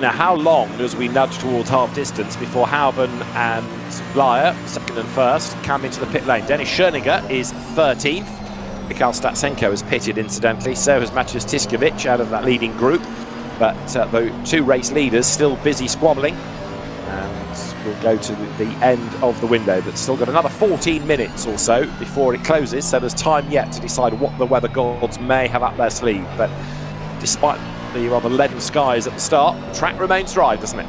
Now, how long as we nudge towards half distance before Halban and Blyer, second and first, come into the pit lane? Dennis Schoeninger is 13th. Mikhail Statsenko has pitted, incidentally. So has Maciej Tiskovic out of that leading group. But the 2 race leaders still busy squabbling. And we'll go to the end of the window. But still got another 14 minutes or so before it closes. So there's time yet to decide what the weather gods may have up their sleeve. But despite the rather leaden skies at the start, the track remains dry, doesn't it?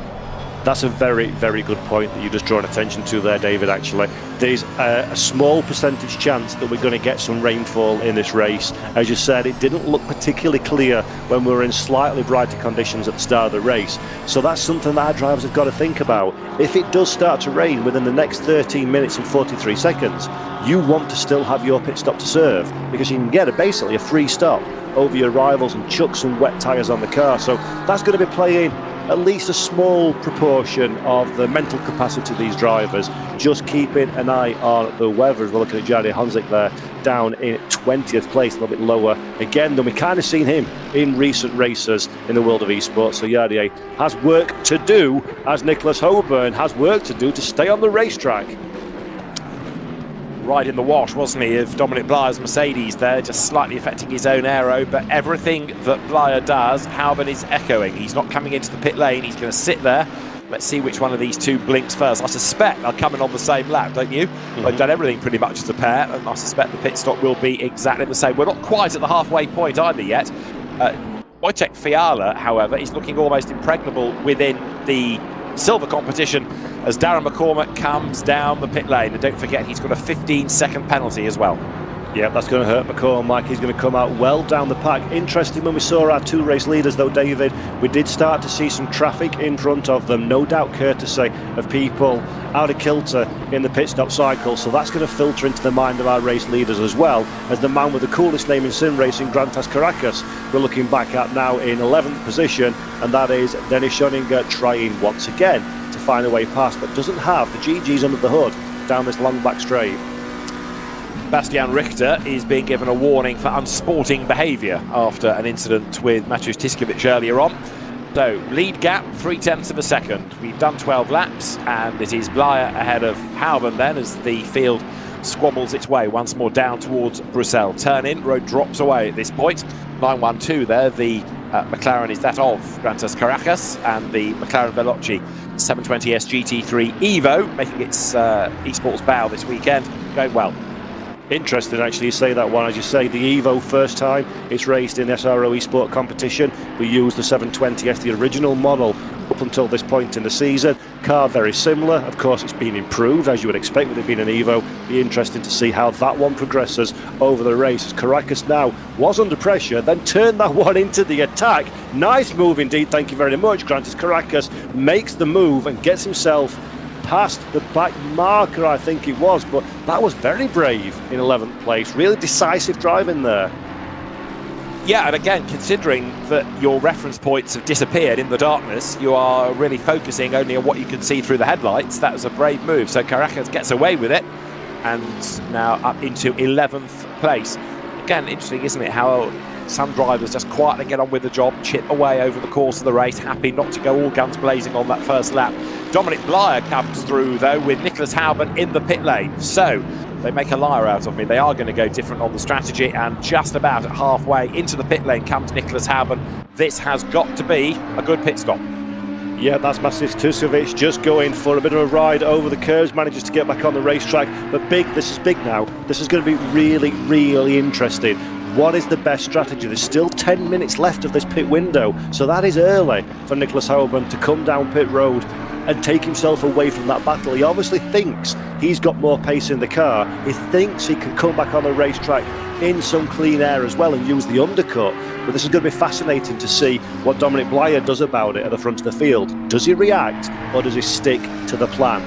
That's a very, very good point that you've just drawn attention to there, David, actually. There's a small percentage chance that we're going to get some rainfall in this race. As you said, it didn't look particularly clear when we were in slightly brighter conditions at the start of the race. So that's something that our drivers have got to think about. If it does start to rain within the next 13 minutes and 43 seconds, you want to still have your pit stop to serve, because you can get basically a free stop over your rivals and chuck some wet tyres on the car. So that's going to be playing at least a small proportion of the mental capacity of these drivers, just keeping an eye on the weather. As we're looking at Jari Honzik there, down in 20th place, a little bit lower again than we kind of seen him in recent races in the world of esports. So Jari has work to do, as Nicholas Halban has work to do to stay on the racetrack. Right in the wash, wasn't he, of Dominic Blyer's Mercedes there, just slightly affecting his own aero, but everything that Blyer does, Halban is echoing. He's not coming into the pit lane, he's going to sit there. Let's see which one of these 2 blinks first. I suspect they'll come in on the same lap, don't you? They've done everything pretty much as a pair, and I suspect the pit stop will be exactly the same. We're not quite at the halfway point either yet. Wojciech Fiala, however, is looking almost impregnable within the silver competition as Darren McCormack comes down the pit lane. And don't forget, he's got a 15-second penalty as well. Yeah, that's going to hurt McCormack. He's going to come out well down the pack. Interesting, when we saw our two race leaders though, David, we did start to see some traffic in front of them, no doubt courtesy of people out of kilter in the pit stop cycle, so that's going to filter into the mind of our race leaders as well as the man with the coolest name in sim racing, Grantas Caracas, we're looking back at now in 11th position, and that is Dennis Schoninger trying once again to find a way past, but doesn't have the GGs under the hood down this long back straight. Bastian Richter is being given a warning for unsporting behaviour after an incident with Mateusz Tiskiewicz earlier on. So, lead gap, 0.3 of a second. We've done 12 laps, and it is Blyer ahead of Houben then as the field squabbles its way once more down towards Bruxelles. Turn in, road drops away at this point. 912 there, the McLaren is that of Grantas Caracas, and the McLaren Veloce 720S GT3 Evo, making its Esports bow this weekend, going well. Interesting, actually, you say that one. As you say, the Evo, first time it's raced in SRO Esports competition. We used the 720S, the original model, up until this point in the season. Car very similar. Of course, it's been improved, as you would expect with it being an Evo. Be interesting to see how that one progresses over the race. Caracas now was under pressure, then turned that one into the attack. Nice move indeed, thank you very much. Grantas Caracas makes the move and gets himself past the back marker, I think it was, but that was very brave in 11th place. Really decisive driving there. Yeah, and again, considering that your reference points have disappeared in the darkness, you are really focusing only on what you can see through the headlights. That was a brave move. So Caracas gets away with it, and now up into 11th place. Again, interesting, isn't it, how some drivers just quietly get on with the job, chip away over the course of the race, happy not to go all guns blazing on that first lap. Dominic Blyer comes through, though, with Nicholas Houben in the pit lane. So they make a liar out of me. They are going to go different on the strategy, and just about halfway into the pit lane comes Nicholas Houben. This has got to be a good pit stop. Yeah, that's Mateusz Tiskiewicz just going for a bit of a ride over the curves, manages to get back on the racetrack. But this is big now. This is going to be really, really interesting. What is the best strategy? There's still 10 minutes left of this pit window, so that is early for Nicholas Houben to come down pit road and take himself away from that battle. He obviously thinks he's got more pace in the car. He thinks he can come back on the racetrack in some clean air as well and use the undercut. But this is going to be fascinating to see what Dominic Blyer does about it at the front of the field. Does he react, or does he stick to the plan?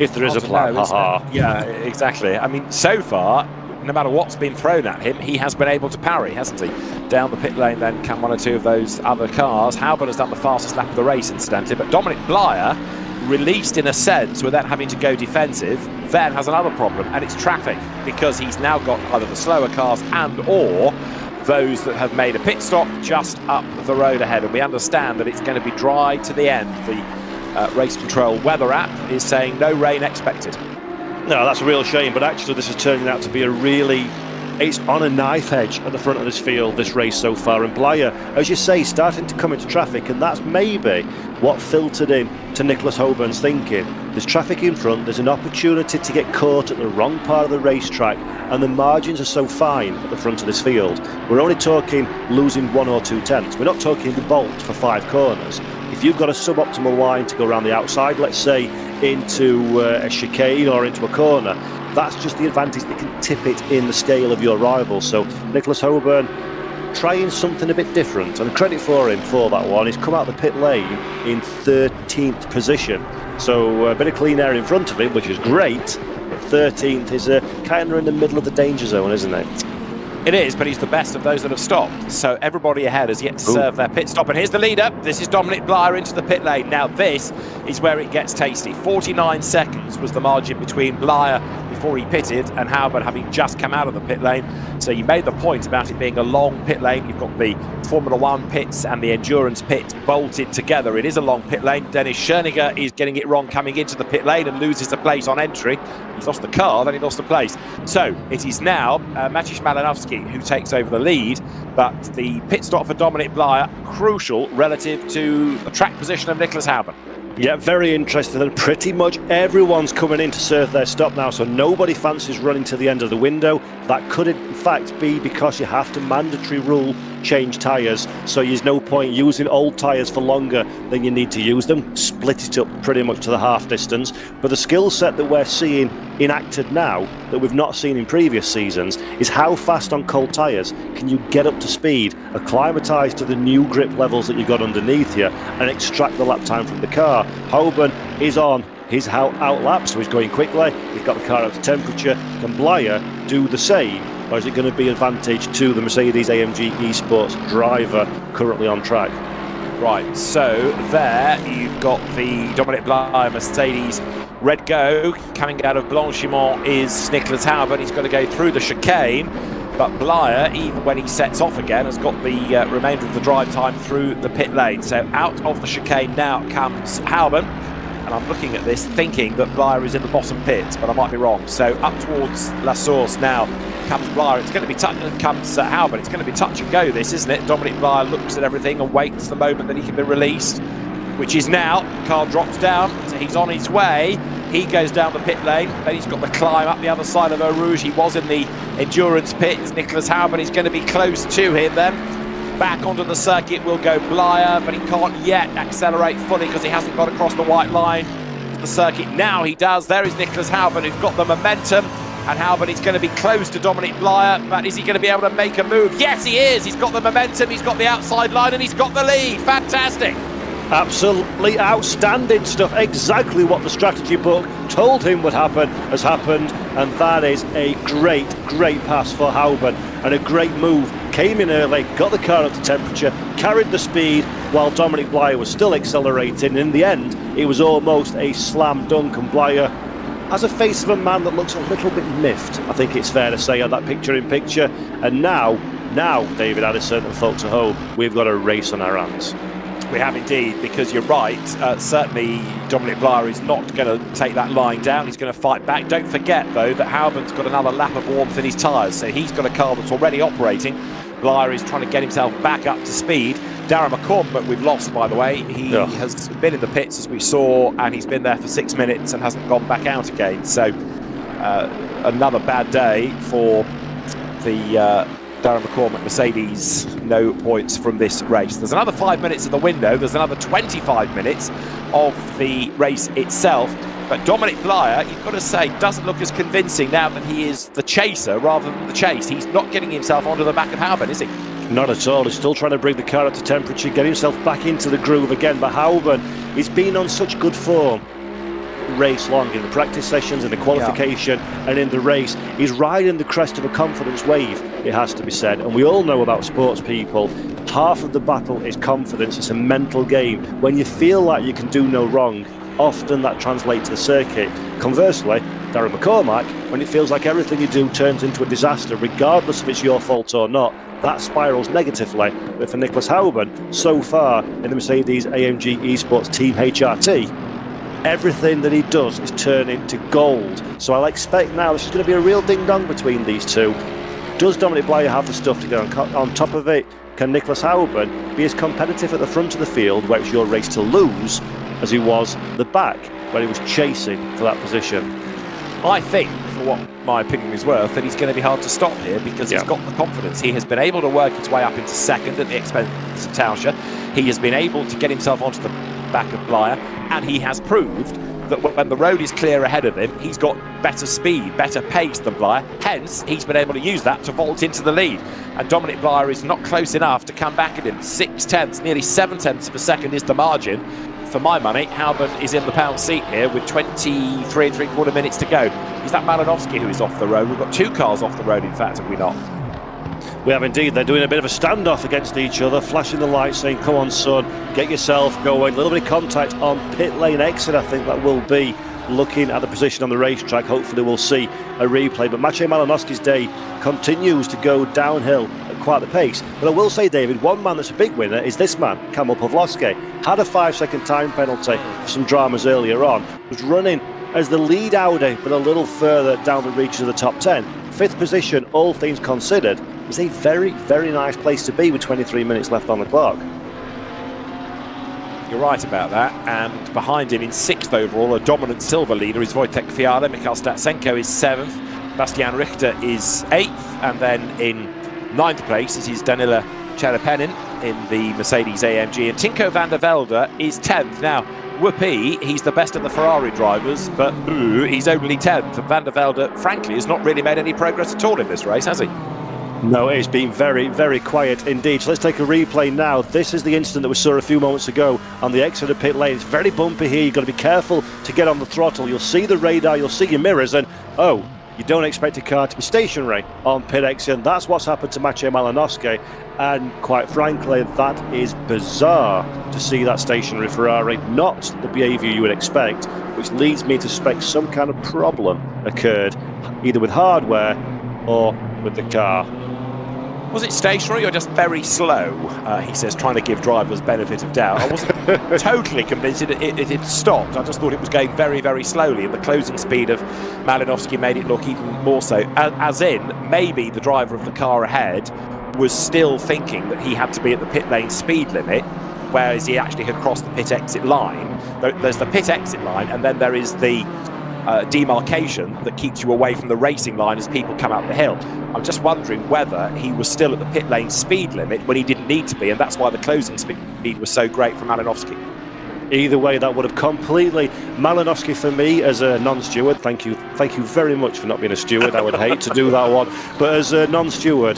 If there is a plan, haha. Yeah, exactly. I mean, so far, no matter what's been thrown at him, he has been able to parry, hasn't he? Down the pit lane then come one or two of those other cars. Houben has done the fastest lap of the race, incidentally, but Dominic Blyer, released in a sense without having to go defensive, then has another problem, and it's traffic, because he's now got either the slower cars and or those that have made a pit stop just up the road ahead, and we understand that it's going to be dry to the end. The race control weather app is saying no rain expected. No, that's a real shame, but actually this is turning out to be it's on a knife edge at the front of this field, this race so far, and Blyer, as you say, starting to come into traffic, and that's maybe what filtered in to Nicholas Houben's thinking. There's traffic in front, there's an opportunity to get caught at the wrong part of the racetrack, and the margins are so fine at the front of this field. We're only talking losing 1 or 2 tenths. We're not talking the bolt for 5 corners. If you've got a suboptimal line to go around the outside, let's say into a chicane or into a corner, that's just the advantage that can tip it in the scale of your rival. So Nicholas Houben trying something a bit different, and credit for him for that one. He's come out the pit lane in 13th position, so a bit of clean air in front of him, which is great. But 13th is kind of in the middle of the danger zone, isn't it? It is, but he's the best of those that have stopped. So everybody ahead has yet to serve their pit stop. And here's the leader. This is Dominic Blyer into the pit lane. Now this is where it gets tasty. 49 seconds was the margin between Blyer before he pitted and Houben having just come out of the pit lane. So you made the point about it being a long pit lane. You've got the Formula One pits and the endurance pit bolted together. It is a long pit lane. Dennis Schoninger is getting it wrong coming into the pit lane and loses the place on entry. He's lost the car, then he lost the place. So it is now Maciej Malinowski who takes over the lead, but the pit stop for Dominic Blyer crucial relative to the track position of Nicholas Houben. Yeah, very interesting, and pretty much everyone's coming in to serve their stop now, so nobody fancies running to the end of the window. That could in fact be because you have to mandatory rule change tyres, so there's no point using old tyres for longer than you need to use them. Split it up pretty much to the half distance. But the skill set that we're seeing enacted now that we've not seen in previous seasons is how fast on cold tyres can you get up to speed, acclimatise to the new grip levels that you've got underneath you, and extract the lap time from the car. Hoban is on his out lap, so he's going quickly. He's got the car up to temperature. Can Blyer do the same, or is it going to be advantage to the Mercedes AMG Esports driver currently on track? Right, so there you've got the Dominic Blyer Mercedes Red Go. Coming out of Blanchiment is Nicholas Hauben. He's got to go through the chicane, but Blyer, even when he sets off again, has got the remainder of the drive time through the pit lane. So out of the chicane now comes Hauben. And I'm looking at this thinking that Blyer is in the bottom pit, but I might be wrong. So up towards La Source now comes Blyer. It's going to be Hauben. It's going to be touch and go, this, isn't it? Dominic Blyer looks at everything and waits the moment that he can be released, which is now. Car drops down, so he's on his way. He goes down the pit lane, then he's got the climb up the other side of Eau Rouge. He was in the endurance pit. It's Nicholas Hauben. He's going to be close to him then. Back onto the circuit will go Blyer, but he can't yet accelerate fully because he hasn't got across the white line to the circuit. Now he does. There is Nicholas Hauben, who's got the momentum, and Hauben is going to be close to Dominic Blyer, but is he going to be able to make a move? Yes, he is. He's got the momentum, he's got the outside line, and he's got the lead. Fantastic. Absolutely outstanding stuff. Exactly what the strategy book told him would happen has happened, and that is a great pass for Hauben and a great move. Came in early, got the car up to temperature, carried the speed while Dominic Blyer was still accelerating. In the end, it was almost a slam dunk, and Blyer has a face of a man that looks a little bit miffed, I think it's fair to say, on that picture-in-picture. And now, David Addison and folks at home, we've got a race on our hands. We have indeed, because you're right, certainly Dominic Blyer is not going to take that line down. He's going to fight back. Don't forget, though, that Hauben's got another lap of warmth in his tyres, so he's got a car that's already operating. Blyer is trying to get himself back up to speed. Darren McCormack, we've lost, by the way. He has been in the pits, as we saw, and he's been there for 6 minutes and hasn't gone back out again. So another bad day for the Darren McCormack Mercedes. No points from this race. There's another 5 minutes of the window. There's another 25 minutes of the race itself. But Dominic Blyer, you've got to say, doesn't look as convincing now that he is the chaser rather than the chase. He's not getting himself onto the back of Hauben, is he? Not at all. He's still trying to bring the car up to temperature, get himself back into the groove again. But Hauben, he's been on such good form race long, in the practice sessions, in the qualification, and in the race. He's riding the crest of a confidence wave, it has to be said. And we all know about sports people, half of the battle is confidence. It's a mental game. When you feel like you can do no wrong, often that translates to the circuit. Conversely, Darren McCormack, when it feels like everything you do turns into a disaster, regardless if it's your fault or not, that spirals negatively. But for Nicholas Hauben, so far in the Mercedes AMG Esports Team HRT, everything that he does is turning to gold. So I'll expect now this is going to be a real ding-dong between these two. Does Dominic Blyer have the stuff to get on top of it? Can Nicholas Hauben be as competitive at the front of the field, where it's your race to lose, as he was the back, where he was chasing for that position? I think, for what my opinion is worth, that he's going to be hard to stop here, because he's got the confidence. He has been able to work his way up into second at the expense of Tauscher. He has been able to get himself onto the back of Blyer, and he has proved that when the road is clear ahead of him, he's got better speed, better pace than Blyer. Hence, he's been able to use that to vault into the lead. And Dominic Blyer is not close enough to come back at him. 6 tenths, nearly 7 tenths of a second is the margin. For my money, Hauben is in the pound seat here with 23 3/4 minutes to go. Is that Malinowski who is off the road? We've got 2 cars off the road, in fact, have we not? We have indeed. They're doing a bit of a standoff against each other, flashing the lights, saying, come on, son, get yourself going. A little bit of contact on pit lane exit, I think that will be. Looking at the position on the racetrack, hopefully we'll see a replay. But Maciej Malinowski's day continues to go downhill at quite the pace. But I will say, David, one man that's a big winner is this man, Kamil Pawlowski. Had a 5-second time penalty for some dramas earlier on. Was running as the lead Audi, but a little further down the reaches of the top 10. 5th position, all things considered, is a very, very nice place to be with 23 minutes left on the clock. You're right about that, and behind him in 6th overall, a dominant silver leader is Wojtek Kwiatek. Mikhail Statsenko is 7th, Bastian Richter is 8th, and then in 9th place is Danila Cherepenen in the Mercedes AMG, and Tinko van der Velde is 10th. Now, Whoopee, he's the best of the Ferrari drivers, but he's only 10th. And van der Velde, frankly, has not really made any progress at all in this race, has he? No, it's been very, very quiet indeed. So let's take a replay now. This is the incident that we saw a few moments ago on the exit of pit lane. It's very bumpy here. You've got to be careful to get on the throttle. You'll see the radar, you'll see your mirrors, and you don't expect a car to be stationary on pit exit. That's what's happened to Maciej Malinowski, and quite frankly, that is bizarre to see that stationary Ferrari, not the behaviour you would expect, which leads me to suspect some kind of problem occurred, either with hardware or with the car. Was it stationary or just very slow? He says, trying to give drivers benefit of doubt. I wasn't totally convinced it had stopped. I just thought it was going very, very slowly, and the closing speed of Malinowski made it look even more so. As in, maybe the driver of the car ahead was still thinking that he had to be at the pit lane speed limit, whereas he actually had crossed the pit exit line. There's the pit exit line, and then there is the demarcation that keeps you away from the racing line as people come out the hill. I'm just wondering whether he was still at the pit lane speed limit when he didn't need to be, and that's why the closing speed was so great for Malinowski. Either way, that would have completely... Malinowski, for me, as a non-steward, thank you very much for not being a steward. I would hate to do that one. But as a non-steward,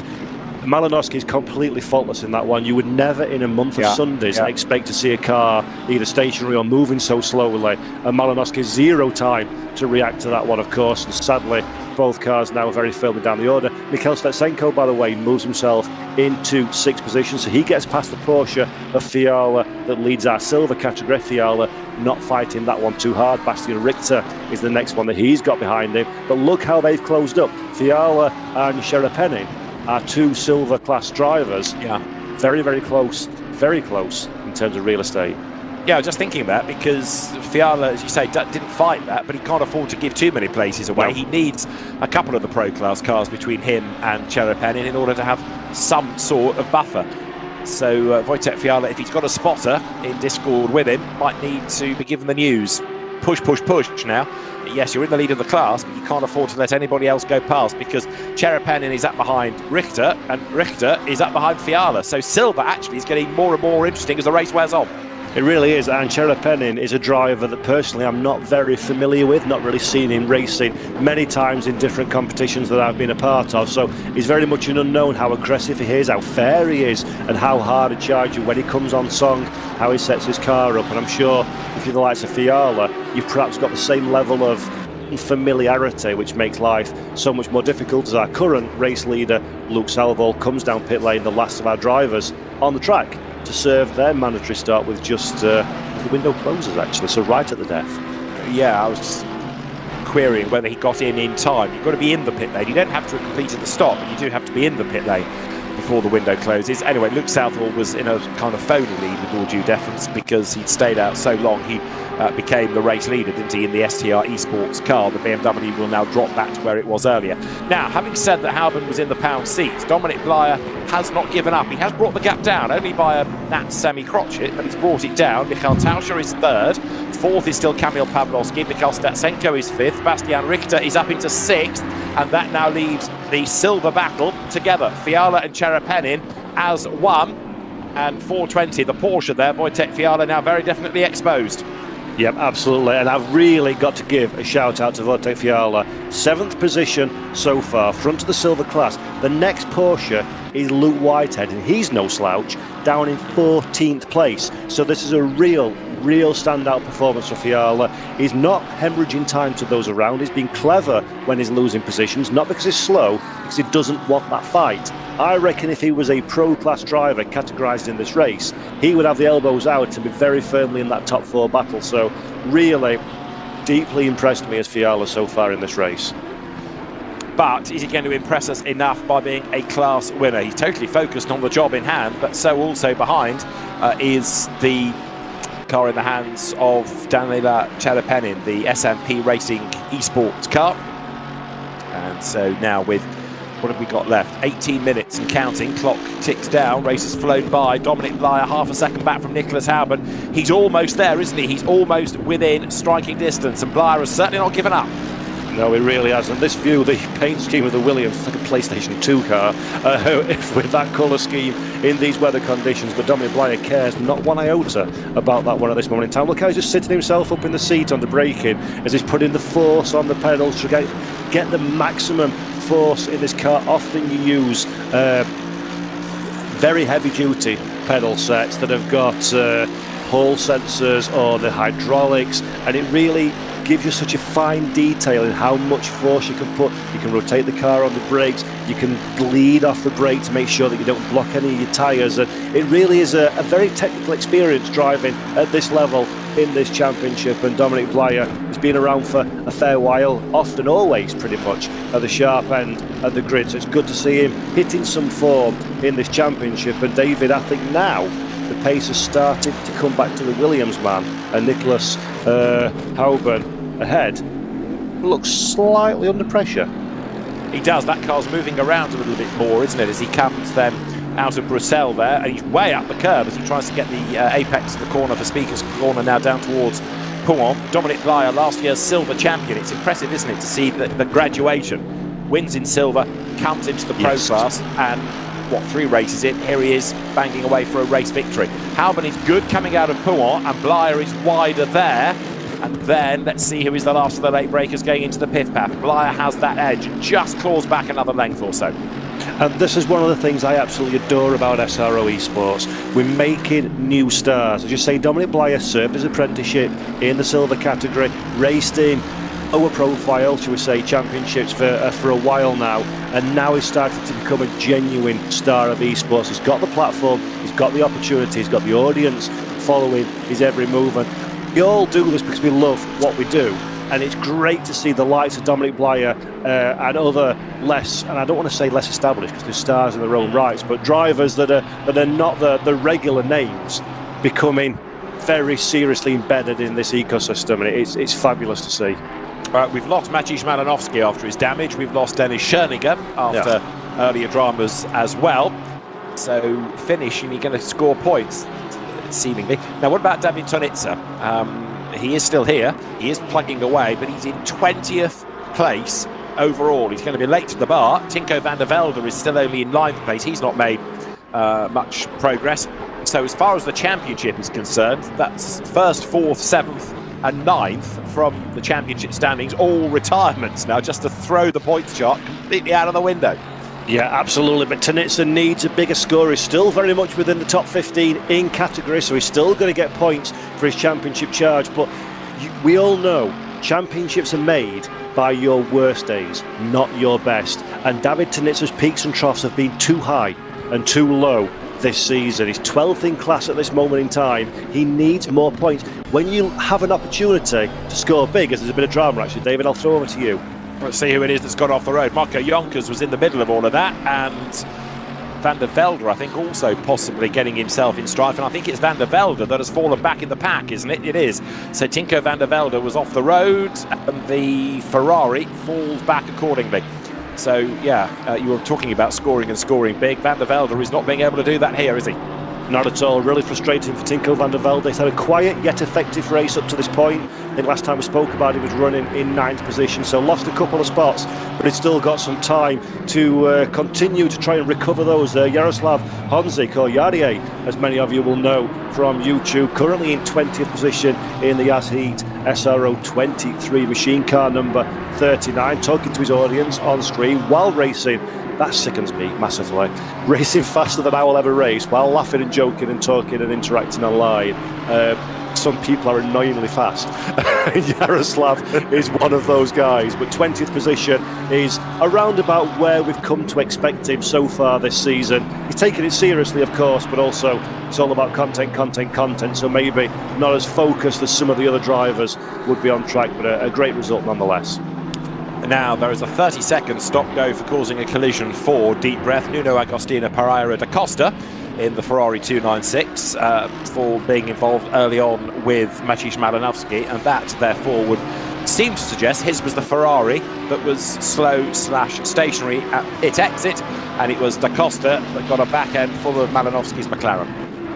Malinowski is completely faultless in that one. You would never in a month of Sundays expect to see a car either stationary or moving so slowly. And Malinowski zero time to react to that one, of course. And sadly, both cars now very firmly down the order. Mikhail Stetsenko, by the way, moves himself into 6th position. So he gets past the Porsche of Fiala that leads our silver category. Fiala not fighting that one too hard. Bastian Richter is the next one that he's got behind him. But look how they've closed up. Fiala and Cherepenen are 2 silver class drivers. Very, very close in terms of real estate. Yeah, just thinking that, because Fiala, as you say, didn't fight that, but he can't afford to give too many places away. No. He needs a couple of the pro class cars between him and Cherepenen in order to have some sort of buffer. So Wojtek Fiala, if he's got a spotter in Discord with him, might need to be given the news. Push now. Yes, you're in the lead of the class, but you can't afford to let anybody else go past, because Cherepenen is up behind Richter, and Richter is up behind Fiala. So silver actually is getting more and more interesting as the race wears on. It really is, and Cherepenen is a driver that personally I'm not very familiar with, not really seen him racing many times in different competitions that I've been a part of, so he's very much an unknown. How aggressive he is, how fair he is, and how hard a charger when he comes on song, how he sets his car up. And I'm sure if you're the likes of Fiala, you've perhaps got the same level of familiarity, which makes life so much more difficult, as our current race leader Luke Salvo comes down pit lane, the last of our drivers on the track, to serve their mandatory start with just the window closes, actually, so right at the death. Yeah, I was just querying whether he got in time. You've got to be in the pit lane. You don't have to have completed the stop, but you do have to be in the pit lane before the window closes. Anyway, Luke Southall was in a kind of phony lead, with all due deference, because he'd stayed out so long. He became the race leader, didn't he, in the STR Esports car. The BMW will now drop back to where it was earlier. Now, having said that Hauben was in the pound seat, Dominic Blyer has not given up. He has brought the gap down, only by a Nat semi-crotchet, but he's brought it down. Mikhail Tauscher is 3rd. 4th is still Kamil Pawlowski. Mikhail Statsenko is 5th. Bastian Richter is up into 6th. And that now leaves the silver battle together. Fiala and Cherepenen as one. And 420, the Porsche there, Wojtek Fiala, now very definitely exposed. Yep, absolutely, and I've really got to give a shout out to Wojtek Fiala. 7th position so far, front of the silver class. The next Porsche is Luke Whitehead, and he's no slouch, down in 14th place. So this is a real standout performance for Fiala. He's not hemorrhaging time to those around. He's been clever when he's losing positions, not because he's slow, because he doesn't want that fight. I reckon if he was a pro-class driver categorised in this race, he would have the elbows out and be very firmly in that top 4 battle. So really deeply impressed me as Fiala so far in this race. But is he going to impress us enough by being a class winner? He's totally focused on the job in hand, but so also behind is the car in the hands of Daniela Cherepenen, the SMP Racing Esports car. And so now with, what have we got left? 18 minutes and counting. Clock ticks down. Race has flown by. Dominic Blyer half a second back from Nicholas Hauben. He's almost there, isn't he? He's almost within striking distance, and Blyer has certainly not given up. No, it really hasn't. This view, the paint scheme of the Williams, it's like a PlayStation 2 car with that colour scheme in these weather conditions. But Dominic Blyer cares not one iota about that one at this moment in time. Look how he's just sitting himself up in the seat on the braking as he's putting the force on the pedals to get the maximum force in this car. Often you use very heavy duty pedal sets that have got Hall sensors or the hydraulics, and it really gives you such a fine detail in how much force you can put. You can rotate the car on the brakes, you can lead off the brake to make sure that you don't block any of your tyres, and it really is a very technical experience driving at this level in this championship. And Dominic Blyer has been around for a fair while, often always pretty much at the sharp end of the grid, so it's good to see him hitting some form in this championship. And David, I think now the pace has started to come back to the Williams man, and Nicholas Hauben ahead looks slightly under pressure. He does. That car's moving around a little bit more, isn't it, as he comes then out of Bruxelles there, and he's way up the curb as he tries to get the apex of the corner for Speaker's Corner now down towards Pouhon. Dominic Blyer, last year's silver champion. It's impressive, isn't it, to see the graduation. Wins in silver, comes into the pro class, and 3 races in, here he is banging away for a race victory. Hauben is good coming out of Pouhon, and Blyer is wider there. And then let's see who is the last of the late breakers going into the pit path. Blyer has that edge and just claws back another length or so. And this is one of the things I absolutely adore about SRO Esports. We're making new stars. As you say, Dominic Blyer served his apprenticeship in the silver category, raced in lower profile, shall we say, championships for a while now, and now he's started to become a genuine star of esports. He's got the platform, he's got the opportunity, he's got the audience following his every move, and we all do this because we love what we do. And it's great to see the likes of Dominic Blyer and other less, and I don't want to say less established because they're stars in their own rights, but drivers that are not the regular names becoming very seriously embedded in this ecosystem, and it's fabulous to see. We've lost Maciej Malinowski after his damage. We've lost Dennis Schoeniger after earlier dramas as well. So finish, and you're going to score points, seemingly. Now, what about David Tonitza? He is still here. He is plugging away, but he's in 20th place overall. He's going to be late to the bar. Tinko van der Velde is still only in 9th place. He's not made much progress. So as far as the championship is concerned, that's 1st, 4th, 7th and 9th from the championship standings, all retirements now, just to throw the points chart completely out of the window. Yeah, absolutely, but Tonitza needs a bigger score. He's still very much within the top 15 in category, so he's still going to get points for his championship charge. But we all know championships are made by your worst days, not your best. And David Tonitza's peaks and troughs have been too high and too low this season. He's 12th in class at this moment in time. He needs more points. When you have an opportunity to score big, as there's a bit of drama actually, David, I'll throw over to you. Let's see who it is that's got off the road. Marco Jonkers was in the middle of all of that, and Van der Velde, I think, also possibly getting himself in strife, and I think it's Van der Velde that has fallen back in the pack, isn't it? It is. So Tinko van der Velde was off the road, and the Ferrari falls back accordingly. So, yeah, you were talking about scoring and scoring big. Van der Velde is not being able to do that here, is he? Not at all. Really frustrating for Tinko van der Velde. He's had a quiet yet effective race up to this point. I think last time we spoke about it, he was running in 9th position, so lost a couple of spots, but he's still got some time to continue to try and recover those. Jaroslav Honzik, or Yarie, as many of you will know from YouTube, currently in 20th position in the Yazheat SRO 23 machine car number 39, talking to his audience on screen while racing. That sickens me massively. Racing faster than I will ever race while laughing and joking and talking and interacting online. Some people are annoyingly fast. Jaroslav is one of those guys, but 20th position is around about where we've come to expect him so far this season. He's taking it seriously, of course, but also it's all about content, so maybe not as focused as some of the other drivers would be on track, but a great result nonetheless. Now there is a 30-second stop-go for causing a collision for Deep Breath. Nuno Agostinho Pereira da Costa in the Ferrari 296 for being involved early on with Maciej Malinowski, and that therefore would seem to suggest his was the Ferrari that was slow/stationary at its exit, and it was da Costa that got a back end full of Malinowski's McLaren.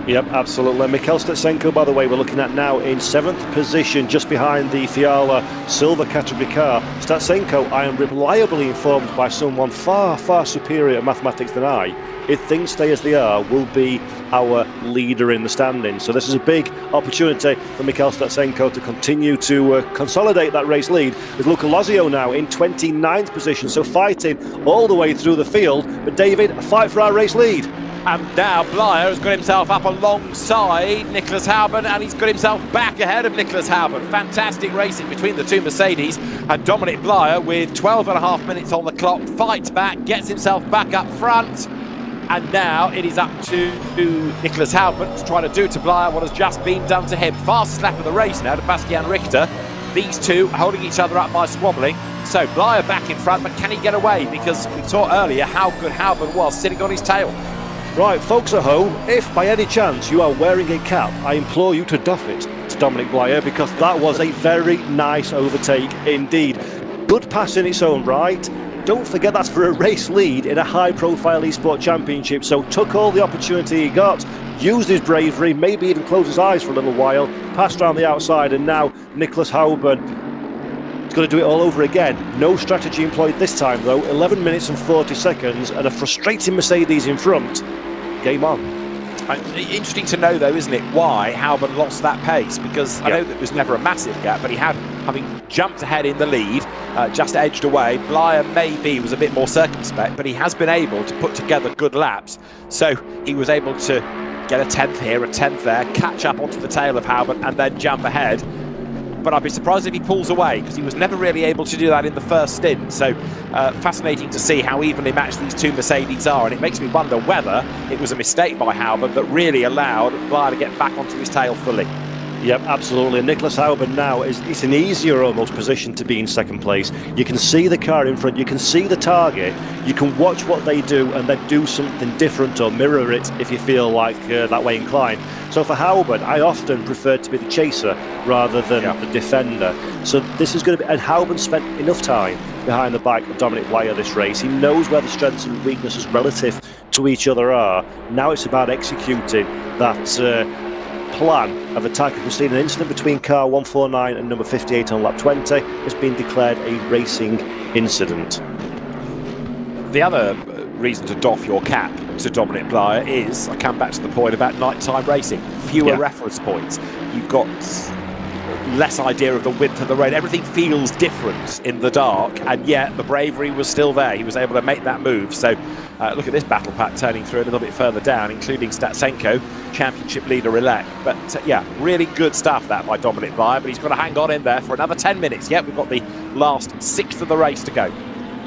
Yep, absolutely. Mikhail Stetsenko, by the way, we're looking at now in 7th position, just behind the Fiala silver category car. Stetsenko, I am reliably informed by someone far, far superior at mathematics than I, if things stay as they are, will be our leader in the standings. So this is a big opportunity for Mikhail Stetsenko to continue to consolidate that race lead, with Luca Lozio now in 29th position, so fighting all the way through the field. But David, a fight for our race lead. And now Blyer has got himself up alongside Nicholas Hauben, and he's got himself back ahead of Nicholas Hauben. Fantastic racing between the two Mercedes, and Dominic Blyer, with 12.5 minutes on the clock, fights back, gets himself back up front, and now it is up to Nicholas Hauben to try to do to Blyer what has just been done to him. Fastest lap of the race now to Bastian Richter. These two holding each other up by squabbling. So Blyer back in front, but can he get away? Because we saw earlier how good Hauben was sitting on his tail. Right, folks at home, if by any chance you are wearing a cap, I implore you to doff it to Dominic Blyer, because that was a very nice overtake indeed. Good pass in its own right. Don't forget that's for a race lead in a high-profile eSport championship, so took all the opportunity he got, used his bravery, maybe even closed his eyes for a little while, passed around the outside, and now Nicholas Hauben is going to do it all over again. No strategy employed this time though. 11 minutes and 40 seconds and a frustrating Mercedes in front. Game on. Interesting to know though, isn't it, why Hauben lost that pace, because I know that there was never a massive gap, but he had, having jumped ahead in the lead, just edged away. Blyer maybe was a bit more circumspect, but he has been able to put together good laps, so he was able to get a 10th here, a 10th there, catch up onto the tail of Hauben and then jump ahead. But I'd be surprised if he pulls away, because he was never really able to do that in the first stint. So fascinating to see how evenly matched these two Mercedes are, and it makes me wonder whether it was a mistake by Hauben that really allowed Blyer to get back onto his tail fully. Yep, absolutely. And Nicholas Hauben now it's an easier almost position to be in second place. You can see the car in front, you can see the target, you can watch what they do and then do something different or mirror it if you feel like that way inclined. So for Hauben, I often prefer to be the chaser rather than the defender. So this is going to be, and Hauben spent enough time behind the bike of Dominic Blyer this race. He knows where the strengths and weaknesses relative to each other are. Now it's about executing that plan of attack. We've seen an incident between car 149 and number 58 on lap 20. It's been declared a racing incident. The other reason to doff your cap to Dominic Blyer is, I come back to the point about nighttime racing, fewer reference points. You've got less idea of the width of the road. Everything feels different in the dark, and yet the bravery was still there. He was able to make that move. So look at this battle pack turning through a little bit further down, including Stetsenko, championship leader elect. But yeah, really good stuff that by Dominic Blyer, but he's got to hang on in there for another 10 minutes. Yeah, we've got the last 6th of the race to go.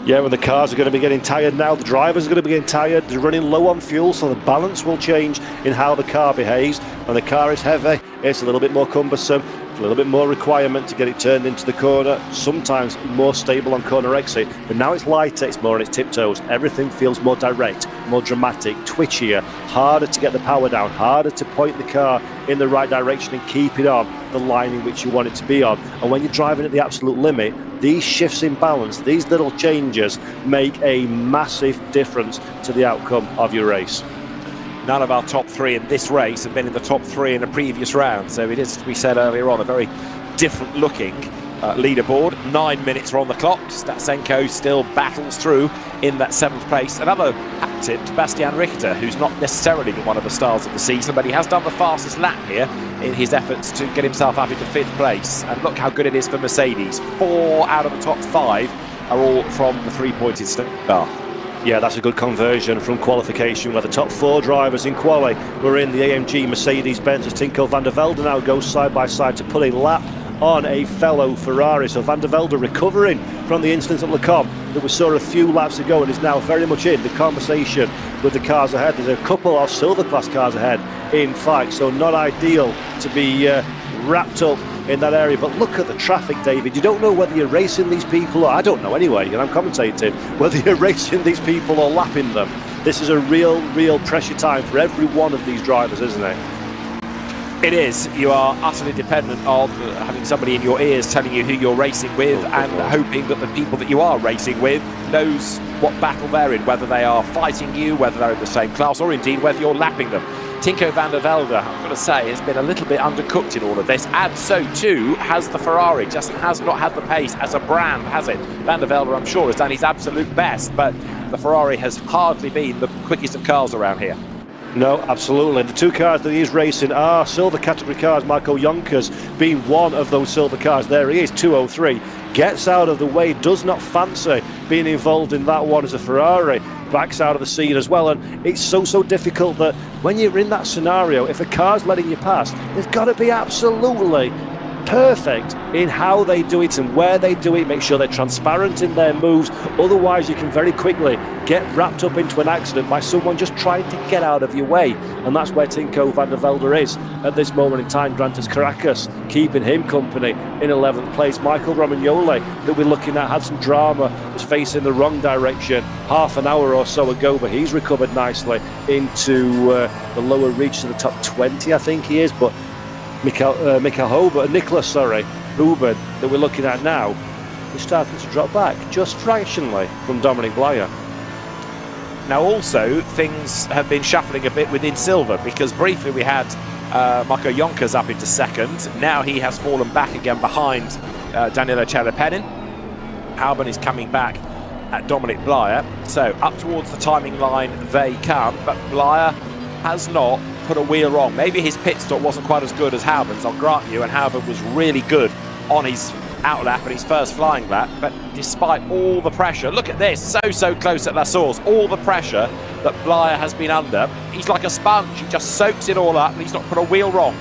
Yeah, well, the cars are going to be getting tired now. The drivers are going to be getting tired. They're running low on fuel, so the balance will change in how the car behaves. When the car is heavy, it's a little bit more cumbersome, a little bit more requirement to get it turned into the corner. Sometimes more stable on corner exit, but now it's lighter, it's more on its tiptoes. Everything feels more direct, more dramatic, twitchier, harder to get the power down, harder to point the car in the right direction and keep it on the line in which you want it to be on. And when you're driving at the absolute limit, these shifts in balance, these little changes make a massive difference to the outcome of your race. None of our top 3 in this race have been in the top 3 in a previous round, so it is, as we said earlier on, a very different looking leaderboard. 9 minutes are on the clock. Stetsenko still battles through in that 7th place. Another hat tip to Bastian Richter, who's not necessarily been one of the stars of the season, but he has done the fastest lap here in his efforts to get himself up into 5th place. And look how good it is for Mercedes. 4 out of the top 5 are all from the 3-pointed star. Yeah, that's a good conversion from qualification, where the top 4 drivers in quali were in the AMG Mercedes-Benz. As Tinko van der Velde now goes side by side to put a lap on a fellow Ferrari. So Van der Velde recovering from the incident at Le Mans that we saw a few laps ago, and is now very much in the conversation with the cars ahead. There's a couple of silver class cars ahead in fight, so not ideal to be wrapped up in that area. But look at the traffic, David. You don't know whether you're racing these people, or I don't know anyway, and I'm commentating, whether you're racing these people or lapping them. This is a real pressure time for every one of these drivers, isn't it? It is. You are utterly dependent on having somebody in your ears telling you who you're racing with, and hoping that the people that you are racing with knows what battle they're in, whether they are fighting you, whether they're in the same class, or indeed whether you're lapping them. Tinko van der Velde, I've got to say, has been a little bit undercooked in all of this, and so too has the Ferrari. Just has not had the pace as a brand, has it? Van der Velde, I'm sure, has done his absolute best, but the Ferrari has hardly been the quickest of cars around here. No, absolutely. The two cars that he is racing are silver category cars. Marco Yonkers being one of those silver cars. There he is, 203. Gets out of the way, does not fancy being involved in that one as a Ferrari. Backs out of the scene as well. And it's so difficult that when you're in that scenario, if a car's letting you pass, they've got to be absolutely perfect in how they do it and where they do it. Make sure they're transparent in their moves, otherwise you can very quickly get wrapped up into an accident by someone just trying to get out of your way, and that's where Tinko van der Velde is at this moment in time. Grantas Caracas keeping him company in 11th place. Michael Romagnoli, that we're looking at, had some drama, was facing the wrong direction half an hour or so ago, but he's recovered nicely into the lower reach of the top 20, I think he is. But Nicholas Huben, that we're looking at now, is starting to drop back just fractionally from Dominic Blyer. Now also things have been shuffling a bit within silver, because briefly we had Marco Yonkers up into second. Now he has fallen back again behind Danilo Chalapenin. Albon is coming back at Dominic Blyer, so up towards the timing line they come, but Blyer has not put a wheel wrong. Maybe his pit stop wasn't quite as good as Hauben's, I'll grant you, and Hauben was really good on his outlap and his first flying lap, but despite all the pressure, look at this, so close at La Source, all the pressure that Blyer has been under, he's like a sponge, he just soaks it all up and he's not put a wheel wrong.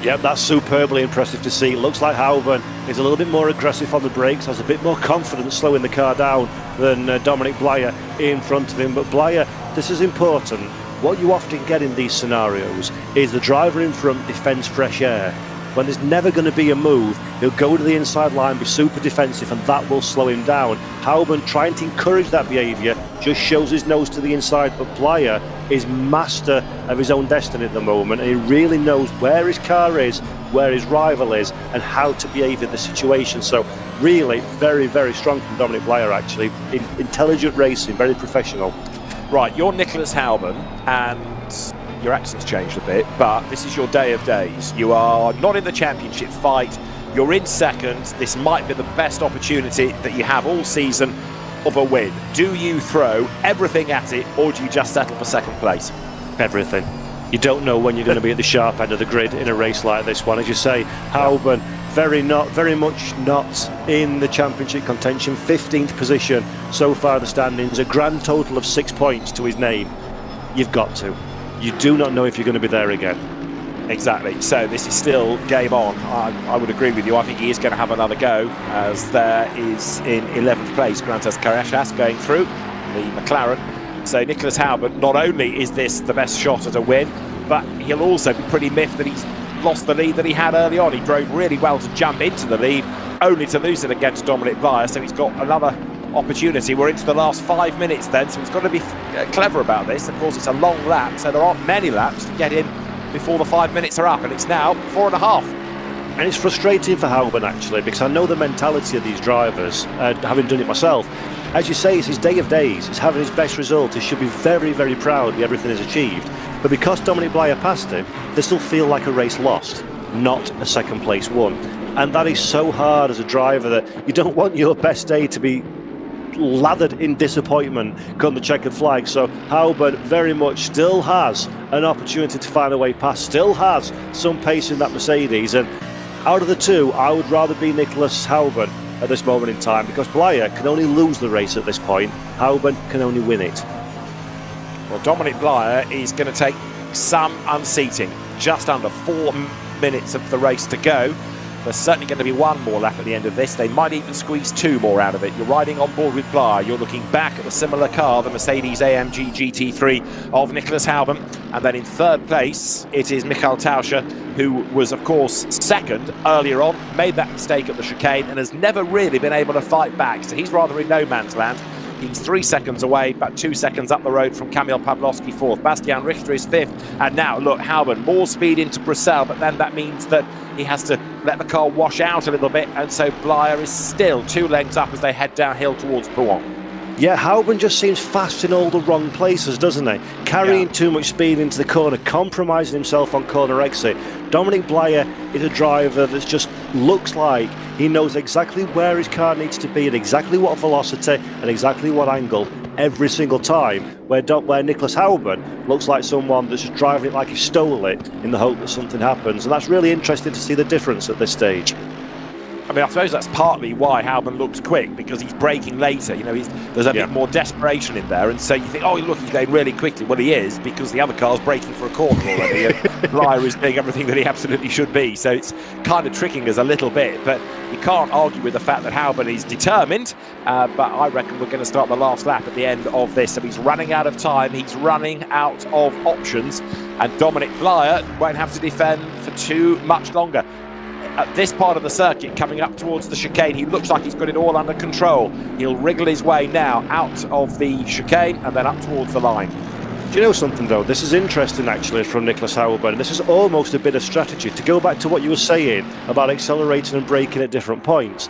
Yep, that's superbly impressive to see. It looks like Hauben is a little bit more aggressive on the brakes, has a bit more confidence slowing the car down than Dominic Blyer in front of him. But Blyer, this is important. What you often get in these scenarios is the driver in front defends fresh air. When there's never going to be a move, he'll go to the inside line, be super defensive, and that will slow him down. Hauben, trying to encourage that behaviour, just shows his nose to the inside, but Blyer is master of his own destiny at the moment, and he really knows where his car is, where his rival is, and how to behave in the situation. So really very strong from Dominic Blyer, actually. Intelligent racing, very professional. Right, you're Nicholas Hauben, and your accent's changed a bit, but this is your day of days. You are not in the championship fight, you're in second. This might be the best opportunity that you have all season of a win. Do you throw everything at it, or do you just settle for second place? Everything. You don't know when you're going to be at the sharp end of the grid in a race like this one. As you say, Hauben very much not in the championship contention. 15th position so far in the standings, a grand total of 6 points to his name. You've got to. You do not know if you're going to be there again. Exactly. So this is still game on. I would agree with you. I think he is going to have another go, as there is in 11th place Grantas Caracas going through the McLaren. So Nicholas Hauben, not only is this the best shot at a win, but he'll also be pretty miffed that he's lost the lead that he had early on. He drove really well to jump into the lead, only to lose it against Dominic Blyer. So he's got another opportunity. We're into the last 5 minutes then, so he's got to be clever about this. Of course, it's a long lap, so there aren't many laps to get in before the 5 minutes are up, and it's now 4.5. And it's frustrating for Hauben, actually, because I know the mentality of these drivers, having done it myself. As you say, it's his day of days. He's having his best result. He should be very proud of everything he's achieved. But because Dominic Blyer passed him, this will feel like a race lost, not a second place won. And that is so hard as a driver, that you don't want your best day to be lathered in disappointment come the checkered flag. So Hauben very much still has an opportunity to find a way past, still has some pace in that Mercedes, and out of the two I would rather be Nicholas Hauben at this moment in time, because Blyer can only lose the race at this point. Hauben can only win it. Well, Dominic Blyer is going to take some unseating. Just under 4 minutes of the race to go. There's certainly going to be one more lap at the end of this. They might even squeeze 2 more out of it. You're riding on board with Blyer. You're looking back at the similar car, the Mercedes AMG GT3 of Nicholas Hauben. And then in third place, it is Michael Tauscher, who was, of course, second earlier on, made that mistake at the chicane and has never really been able to fight back. So he's rather in no man's land. He's 3 seconds away, about 2 seconds up the road from Kamil Pawlowski fourth. Bastian Richter is fifth. And now, look, Hauben, more speed into Brussels, but then that means that he has to let the car wash out a little bit. And so Blyer is still 2 lengths up as they head downhill towards Rouen. Yeah, Hauben just seems fast in all the wrong places, doesn't he? Carrying too much speed into the corner, compromising himself on corner exit. Dominic Blyer is a driver that just looks like he knows exactly where his car needs to be at exactly what velocity and exactly what angle every single time, where Nicholas Hauben looks like someone that's just driving it like he stole it in the hope that something happens. And that's really interesting to see the difference at this stage. I mean, I suppose that's partly why Hauben looks quick, because he's braking later. You know, there's a bit more desperation in there, and so you think, oh, look, he's going really quickly. Well, he is, because the other car's braking for a corner already. And Blyer is doing everything that he absolutely should be. So it's kind of tricking us a little bit, but you can't argue with the fact that Hauben is determined. But I reckon we're going to start the last lap at the end of this. So he's running out of time. He's running out of options, and Dominic Blyer won't have to defend for too much longer. At this part of the circuit, coming up towards the chicane, he looks like he's got it all under control. He'll wriggle his way now out of the chicane and then up towards the line. Do you know something, though? This is interesting, actually, from Nicholas Hauben. This is almost a bit of strategy. To go back to what you were saying about accelerating and braking at different points,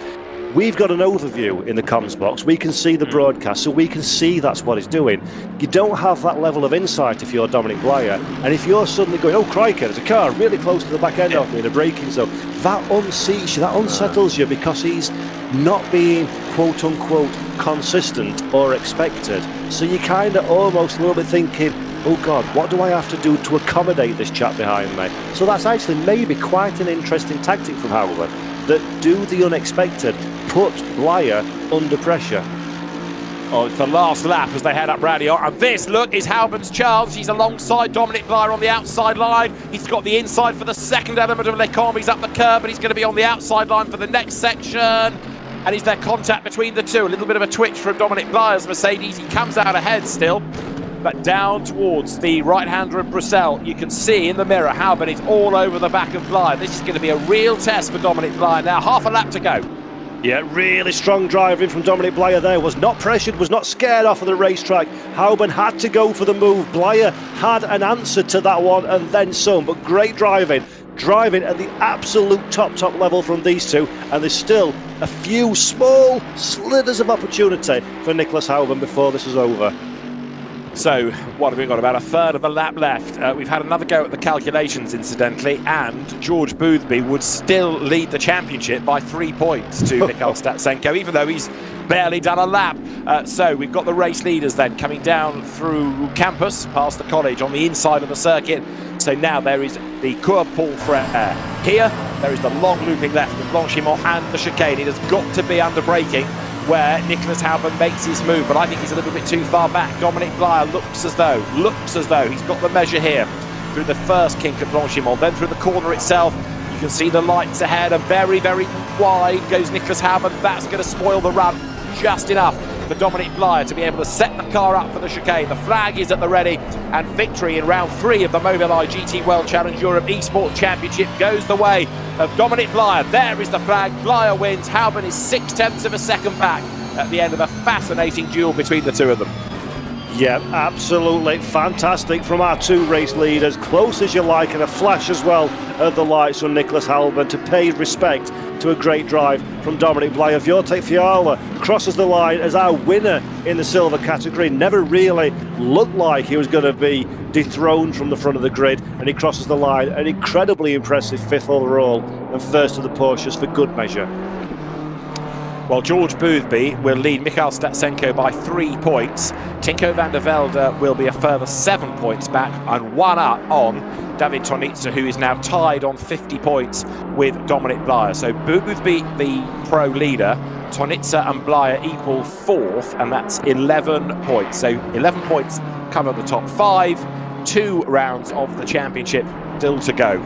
we've got an overview in the comms box. We can see the broadcast, so we can see that's what he's doing. You don't have that level of insight if you're Dominic Blyer. And if you're suddenly going, oh, crikey, there's a car really close to the back end of me in a braking zone, that unseats you, that unsettles you, because he's not being quote-unquote consistent or expected. So you kind of almost a little bit thinking, oh God, what do I have to do to accommodate this chap behind me? So that's actually maybe quite an interesting tactic from Hauben, that do the unexpected, put Blyer under pressure. Oh, it's the last lap as they head up Radion. And this, look, is Hauben's chance. He's alongside Dominic Blyer on the outside line. He's got the inside for the second element of Lecombe. He's up the curb, but he's going to be on the outside line for the next section. And is there contact between the two? A little bit of a twitch from Dominic Blyer's Mercedes. He comes out ahead still, but down towards the right-hander of Bruxelles. You can see in the mirror Hauben is all over the back of Blyer. This is going to be a real test for Dominic Blyer now. Half a lap to go. Yeah, really strong driving from Dominic Blyer there. Was not pressured, was not scared off of the racetrack. Hauben had to go for the move. Blyer had an answer to that one and then some, but great driving. Driving at the absolute top level from these two, and there's still a few small slithers of opportunity for Nicholas Hauben before this is over. So, what have we got? About a third of a lap left. We've had another go at the calculations, incidentally, and George Boothby would still lead the championship by 3 points to Mikhail Statsenko, even though he's barely done a lap. So, we've got the race leaders then coming down through campus, past the college, on the inside of the circuit. So now there is the Cours Paul Frère. Here, there is the long looping left of Blanchimont and the chicane. It has got to be under braking where Nicholas Hauben makes his move, but I think he's a little bit too far back. Dominic Blyer looks as though he's got the measure here through the first kink of Blanchimont, then through the corner itself. You can see the lights ahead, and very, very wide goes Nicholas Hauben. That's going to spoil the run just enough for Dominic Blyer to be able to set the car up for the chicane. The flag is at the ready, and victory in round 3 of the Mobileye GT World Challenge Europe Esports Championship goes the way of Dominic Blyer. There is the flag. Blyer wins. Hauben is 0.6 of a second back at the end of a fascinating duel between the two of them. Yeah, absolutely fantastic from our two race leaders. Close as you like, and a flash as well of the lights from Nicholas Hauben to pay respect to a great drive from Dominic Blyer. Wojtek Fiala crosses the line as our winner in the silver category. Never really looked like he was going to be dethroned from the front of the grid, and he crosses the line. An incredibly impressive 5th overall and first of the Porsches for good measure. Well, George Boothby will lead Mikhail Statsenko by 3 points. Tinko van der Velde will be a further 7 points back and 1 up on David Tonitza, who is now tied on 50 points with Dominic Blyer. So Boothby, the pro leader, Tonitza and Blyer equal 4th, and that's 11 points. So 11 points cover the top 5, 2 rounds of the championship still to go.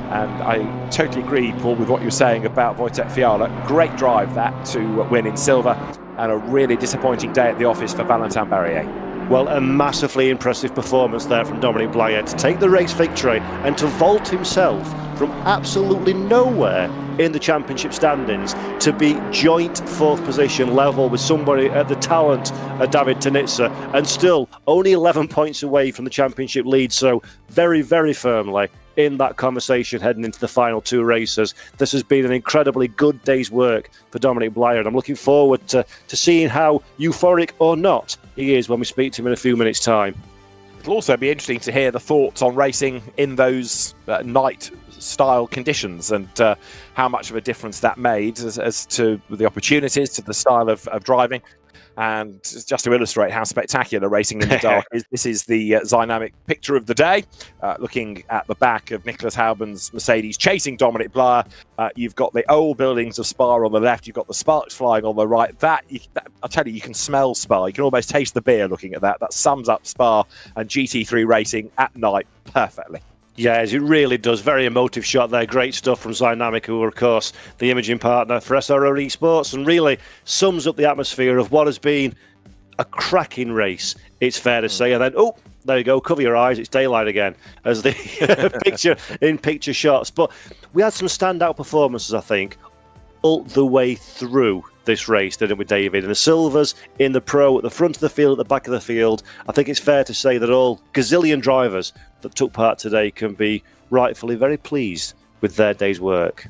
And I totally agree, Paul, with what you're saying about Wojtek Fiala. Great drive that to win in silver, and a really disappointing day at the office for Valentin Barrier. Well, a massively impressive performance there from Dominic Blyer to take the race victory and to vault himself from absolutely nowhere in the championship standings to be joint 4th position level with somebody at the talent of David Tonitza, and still only 11 points away from the championship lead. So very, very firmly in that conversation heading into the final two races. This has been an incredibly good day's work for Dominic Blyer, and I'm looking forward to seeing how euphoric or not he is when we speak to him in a few minutes' time. It'll also be interesting to hear the thoughts on racing in those night-style conditions and how much of a difference that made as to the opportunities, to the style of driving. And just to illustrate how spectacular racing in the dark is, this is the dynamic picture of the day. Looking at the back of Nicholas Hauben's Mercedes chasing Dominic Blyer. You've got the old buildings of Spa on the left. You've got the sparks flying on the right. I'll tell you, you can smell Spa. You can almost taste the beer looking at that. That sums up Spa and GT3 racing at night perfectly. Yes, it really does. Very emotive shot there. Great stuff from Dynamic, who are, of course, the imaging partner for SRO Esports, and really sums up the atmosphere of what has been a cracking race, it's fair to say. And then, oh, there you go, cover your eyes, it's daylight again, as the picture shots. But we had some standout performances, I think, all the way through this race, didn't we, David? In the silvers, in the pro, at the front of the field, at the back of the field. I think it's fair to say that all gazillion drivers that took part today can be rightfully very pleased with their day's work.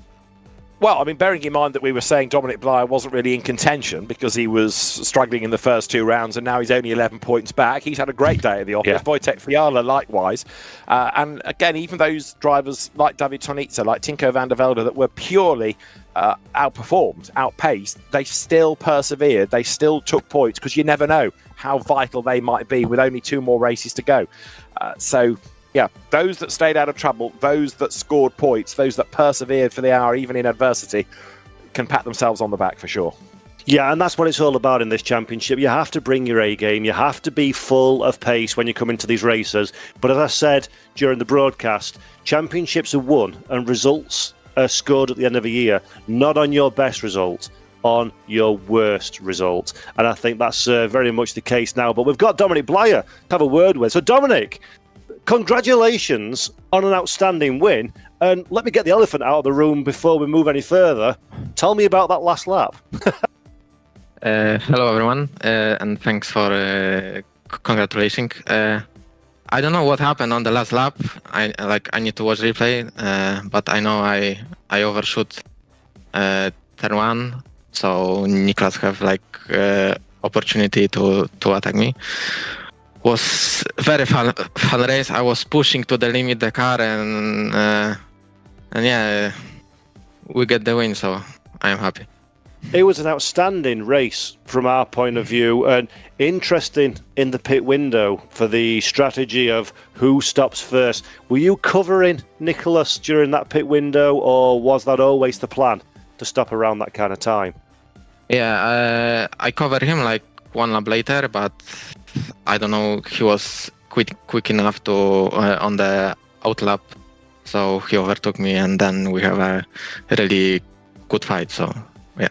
Well, I mean, bearing in mind that we were saying Dominic Blyer wasn't really in contention because he was struggling in the first two rounds and now he's only 11 points back. He's had a great day at the office. Yeah. Wojtek Fiala likewise. And again, even those drivers like David Tonitza, like Tinko van der Velde, that were purely outperformed, outpaced, they still persevered. They still took points because you never know how vital they might be with only two more races to go. Yeah, those that stayed out of trouble, those that scored points, those that persevered for the hour, even in adversity, can pat themselves on the back for sure. Yeah, and that's what it's all about in this championship. You have to bring your A game. You have to be full of pace when you come into these races. But as I said during the broadcast, championships are won and results are scored at the end of a year, not on your best result, on your worst result. And I think that's very much the case now. But we've got Dominic Blyer to have a word with. So, Dominic, congratulations on an outstanding win. And let me get the elephant out of the room before we move any further. Tell me about that last lap. Hello, everyone, and thanks for congratulating. I don't know what happened on the last lap. I need to watch replay, but I know I overshoot turn one, so Niklas have opportunity to attack me. Was very fun race. I was pushing to the limit the car, and yeah, we get the win, so I am happy. It was an outstanding race from our point of view, and interesting in the pit window for the strategy of who stops first. Were you covering Nicholas during that pit window, or was that always the plan to stop around that kind of time? Yeah, I covered him like one lap later, but I don't know, he was quick enough to on the out lap, so he overtook me, and then we have a really good fight, so yeah.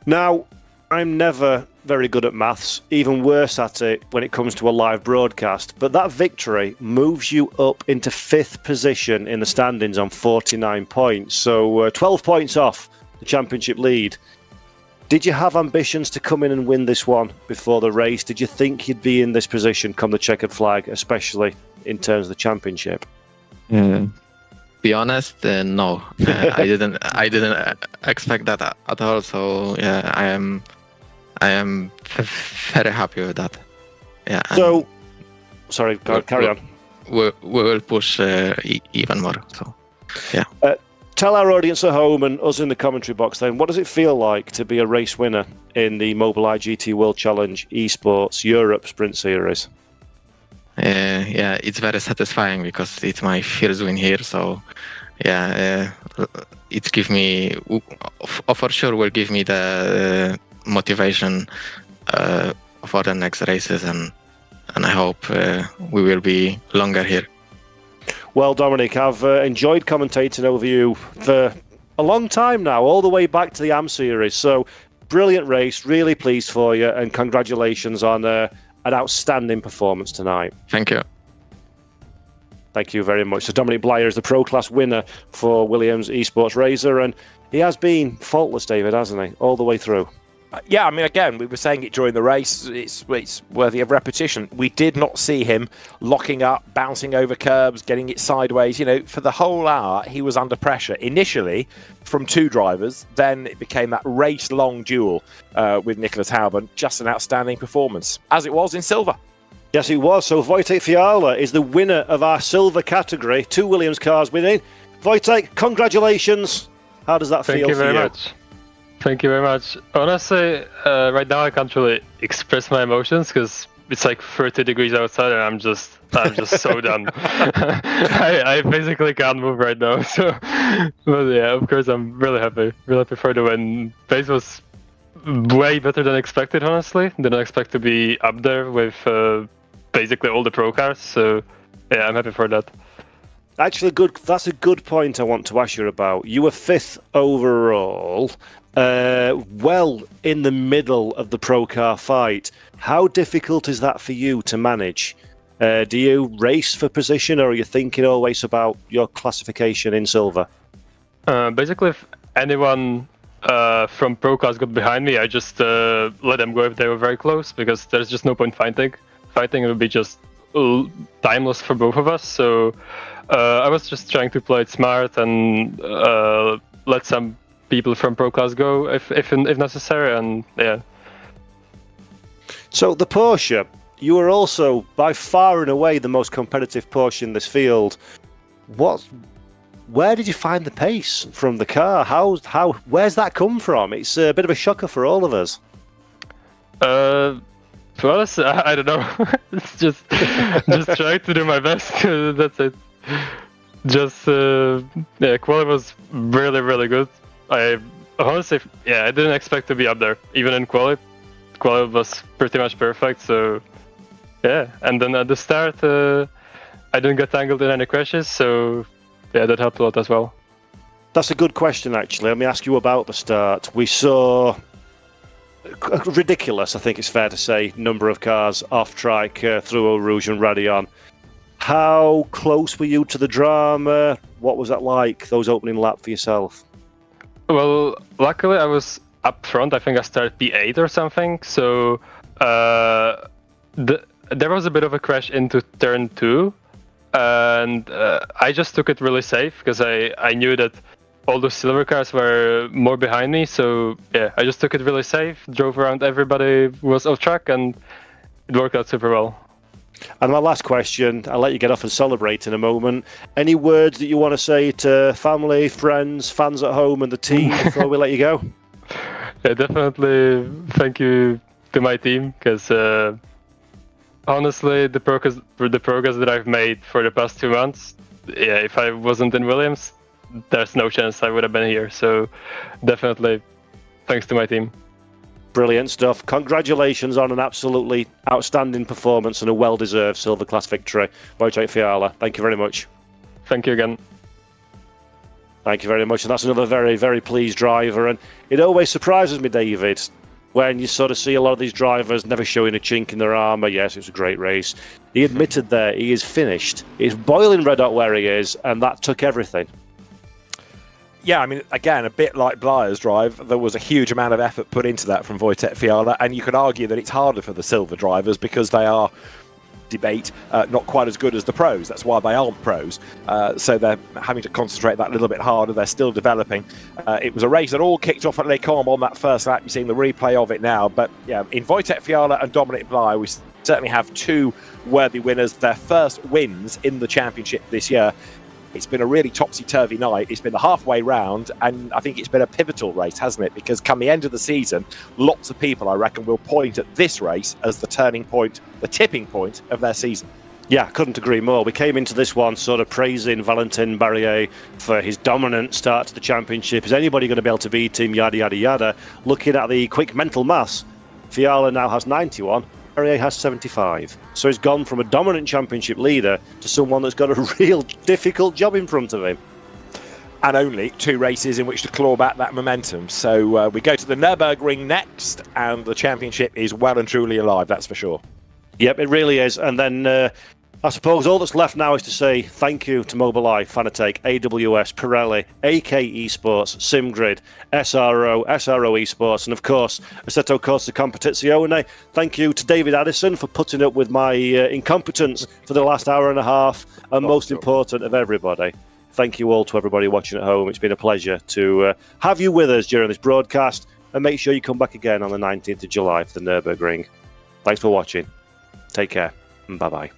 Now, I'm never very good at maths, even worse at it when it comes to a live broadcast, but that victory moves you up into 5th position in the standings on 49 points, so 12 points off the championship lead. Did you have ambitions to come in and win this one before the race? Did you think you'd be in this position come the checkered flag, especially in terms of the championship? Be honest, no. I didn't expect that at all. So yeah, I am very happy with that. Yeah. So, sorry, carry on. We will push even more. So yeah. Tell our audience at home and us in the commentary box then, what does it feel like to be a race winner in the Mobileye GT World Challenge Esports Europe Sprint Series? Yeah, it's very satisfying because it's my first win here. So yeah, it gives me, for sure, will give me the motivation for the next races, and I hope we will be longer here. Well, Dominic, I've enjoyed commentating over you for a long time now, all the way back to the AM Series. So, brilliant race, really pleased for you, and congratulations on an outstanding performance tonight. Thank you. Thank you very much. So, Dominic Blyer is the Pro Class winner for Williams Esports Razor, and he has been faultless, David, hasn't he, all the way through? Yeah, I mean, again, we were saying it during the race. It's worthy of repetition. We did not see him locking up, bouncing over curbs, getting it sideways. For the whole hour, he was under pressure. Initially, from 2 drivers, then it became that race-long duel with Nicholas Hauben. Just an outstanding performance, as it was in silver. Yes, it was. So Wojtek Fiala is the winner of our silver category. 2 Williams cars winning. Wojtek, congratulations. How does that feel for you? Thank you very much. Thank you very much. Honestly, right now I can't really express my emotions because it's like 30 degrees outside and I'm just so done. I basically can't move right now. So, but yeah, of course I'm really happy for the win. Pace was way better than expected. Honestly, didn't expect to be up there with basically all the pro cars. So yeah, I'm happy for that. Actually, that's a good point I want to ask you about. You were 5th overall. Well in the middle of the pro car fight. How difficult is that for you to manage? Do you race for position, or are you thinking always about your classification in silver? Basically, if anyone from pro cars got behind me, I just let them go if they were very close, because there's just no point fighting. Fighting would be just timeless for both of us. So I was just trying to play it smart and let some people from pro class go if necessary, and yeah. So the Porsche, you were also by far and away the most competitive Porsche in this field. Where did you find the pace from the car? Where's that come from? It's a bit of a shocker for all of us. To be honest, I don't know. It's just trying to do my best. That's it. Just quali was really, really good. I honestly, I didn't expect to be up there, even in quali. Quali was pretty much perfect, so yeah. And then at the start, I didn't get tangled in any crashes, so yeah, that helped a lot as well. That's a good question, actually. Let me ask you about the start. We saw a ridiculous, I think it's fair to say, number of cars off track through Eau Rouge and Raidillon. How close were you to the drama? What was that like, those opening lap for yourself? Well, luckily I was up front. I think I started P8 or something. So there was a bit of a crash into turn 2. And I just took it really safe because I knew that all the silver cars were more behind me. So yeah, I just took it really safe, drove around everybody who was off track, and it worked out super well. And my last question, I'll let you get off and celebrate in a moment. Any words that you want to say to family, friends, fans at home and the team before we let you go? Yeah, definitely thank you to my team, because honestly, the progress that I've made for the past 2 months, if I wasn't in Williams, there's no chance I would have been here. So definitely thanks to my team. Brilliant stuff. Congratulations on an absolutely outstanding performance and a well-deserved silver class victory. Wojtek Fiala, thank you very much. Thank you again. Thank you very much. And that's another very, very pleased driver. And it always surprises me, David, when you sort of see a lot of these drivers never showing a chink in their armour. Yes, it was a great race. He admitted there he is finished. He's boiling red hot where he is, and that took everything. Yeah, I mean, again, a bit like Blair's drive, there was a huge amount of effort put into that from Wojtek Fiala, and you could argue that it's harder for the silver drivers because they are, debate, not quite as good as the pros. That's why they aren't pros. So they're having to concentrate that a little bit harder. They're still developing. It was a race that all kicked off at Les Combes on that first lap. You're seeing the replay of it now. But yeah, in Wojtek Fiala and Dominic Blair, we certainly have 2 worthy winners, their first wins in the championship this year. It's been a really topsy-turvy night. It's been the halfway round, and I think it's been a pivotal race, hasn't it? Because come the end of the season, lots of people, I reckon, will point at this race as the turning point, the tipping point of their season. Yeah, couldn't agree more. We came into this one sort of praising Valentin Barrier for his dominant start to the championship. Is anybody going to be able to beat him? Yada, yada, yada. Looking at the quick mental maths, Fiala now has 91. Barrier has 75. So he's gone from a dominant championship leader to someone that's got a real difficult job in front of him. And only 2 races in which to claw back that momentum. So we go to the Nürburgring next, and the championship is well and truly alive, that's for sure. Yep, it really is. And then I suppose all that's left now is to say thank you to Mobileye, Fanatec, AWS, Pirelli, AK Esports, SimGrid, SRO Esports, and of course, Assetto Corsa Competizione. Thank you to David Addison for putting up with my incompetence for the last hour and a half, and most important of everybody, thank you all to everybody watching at home. It's been a pleasure to have you with us during this broadcast, and make sure you come back again on the 19th of July for the Nürburgring. Thanks for watching. Take care, and bye-bye.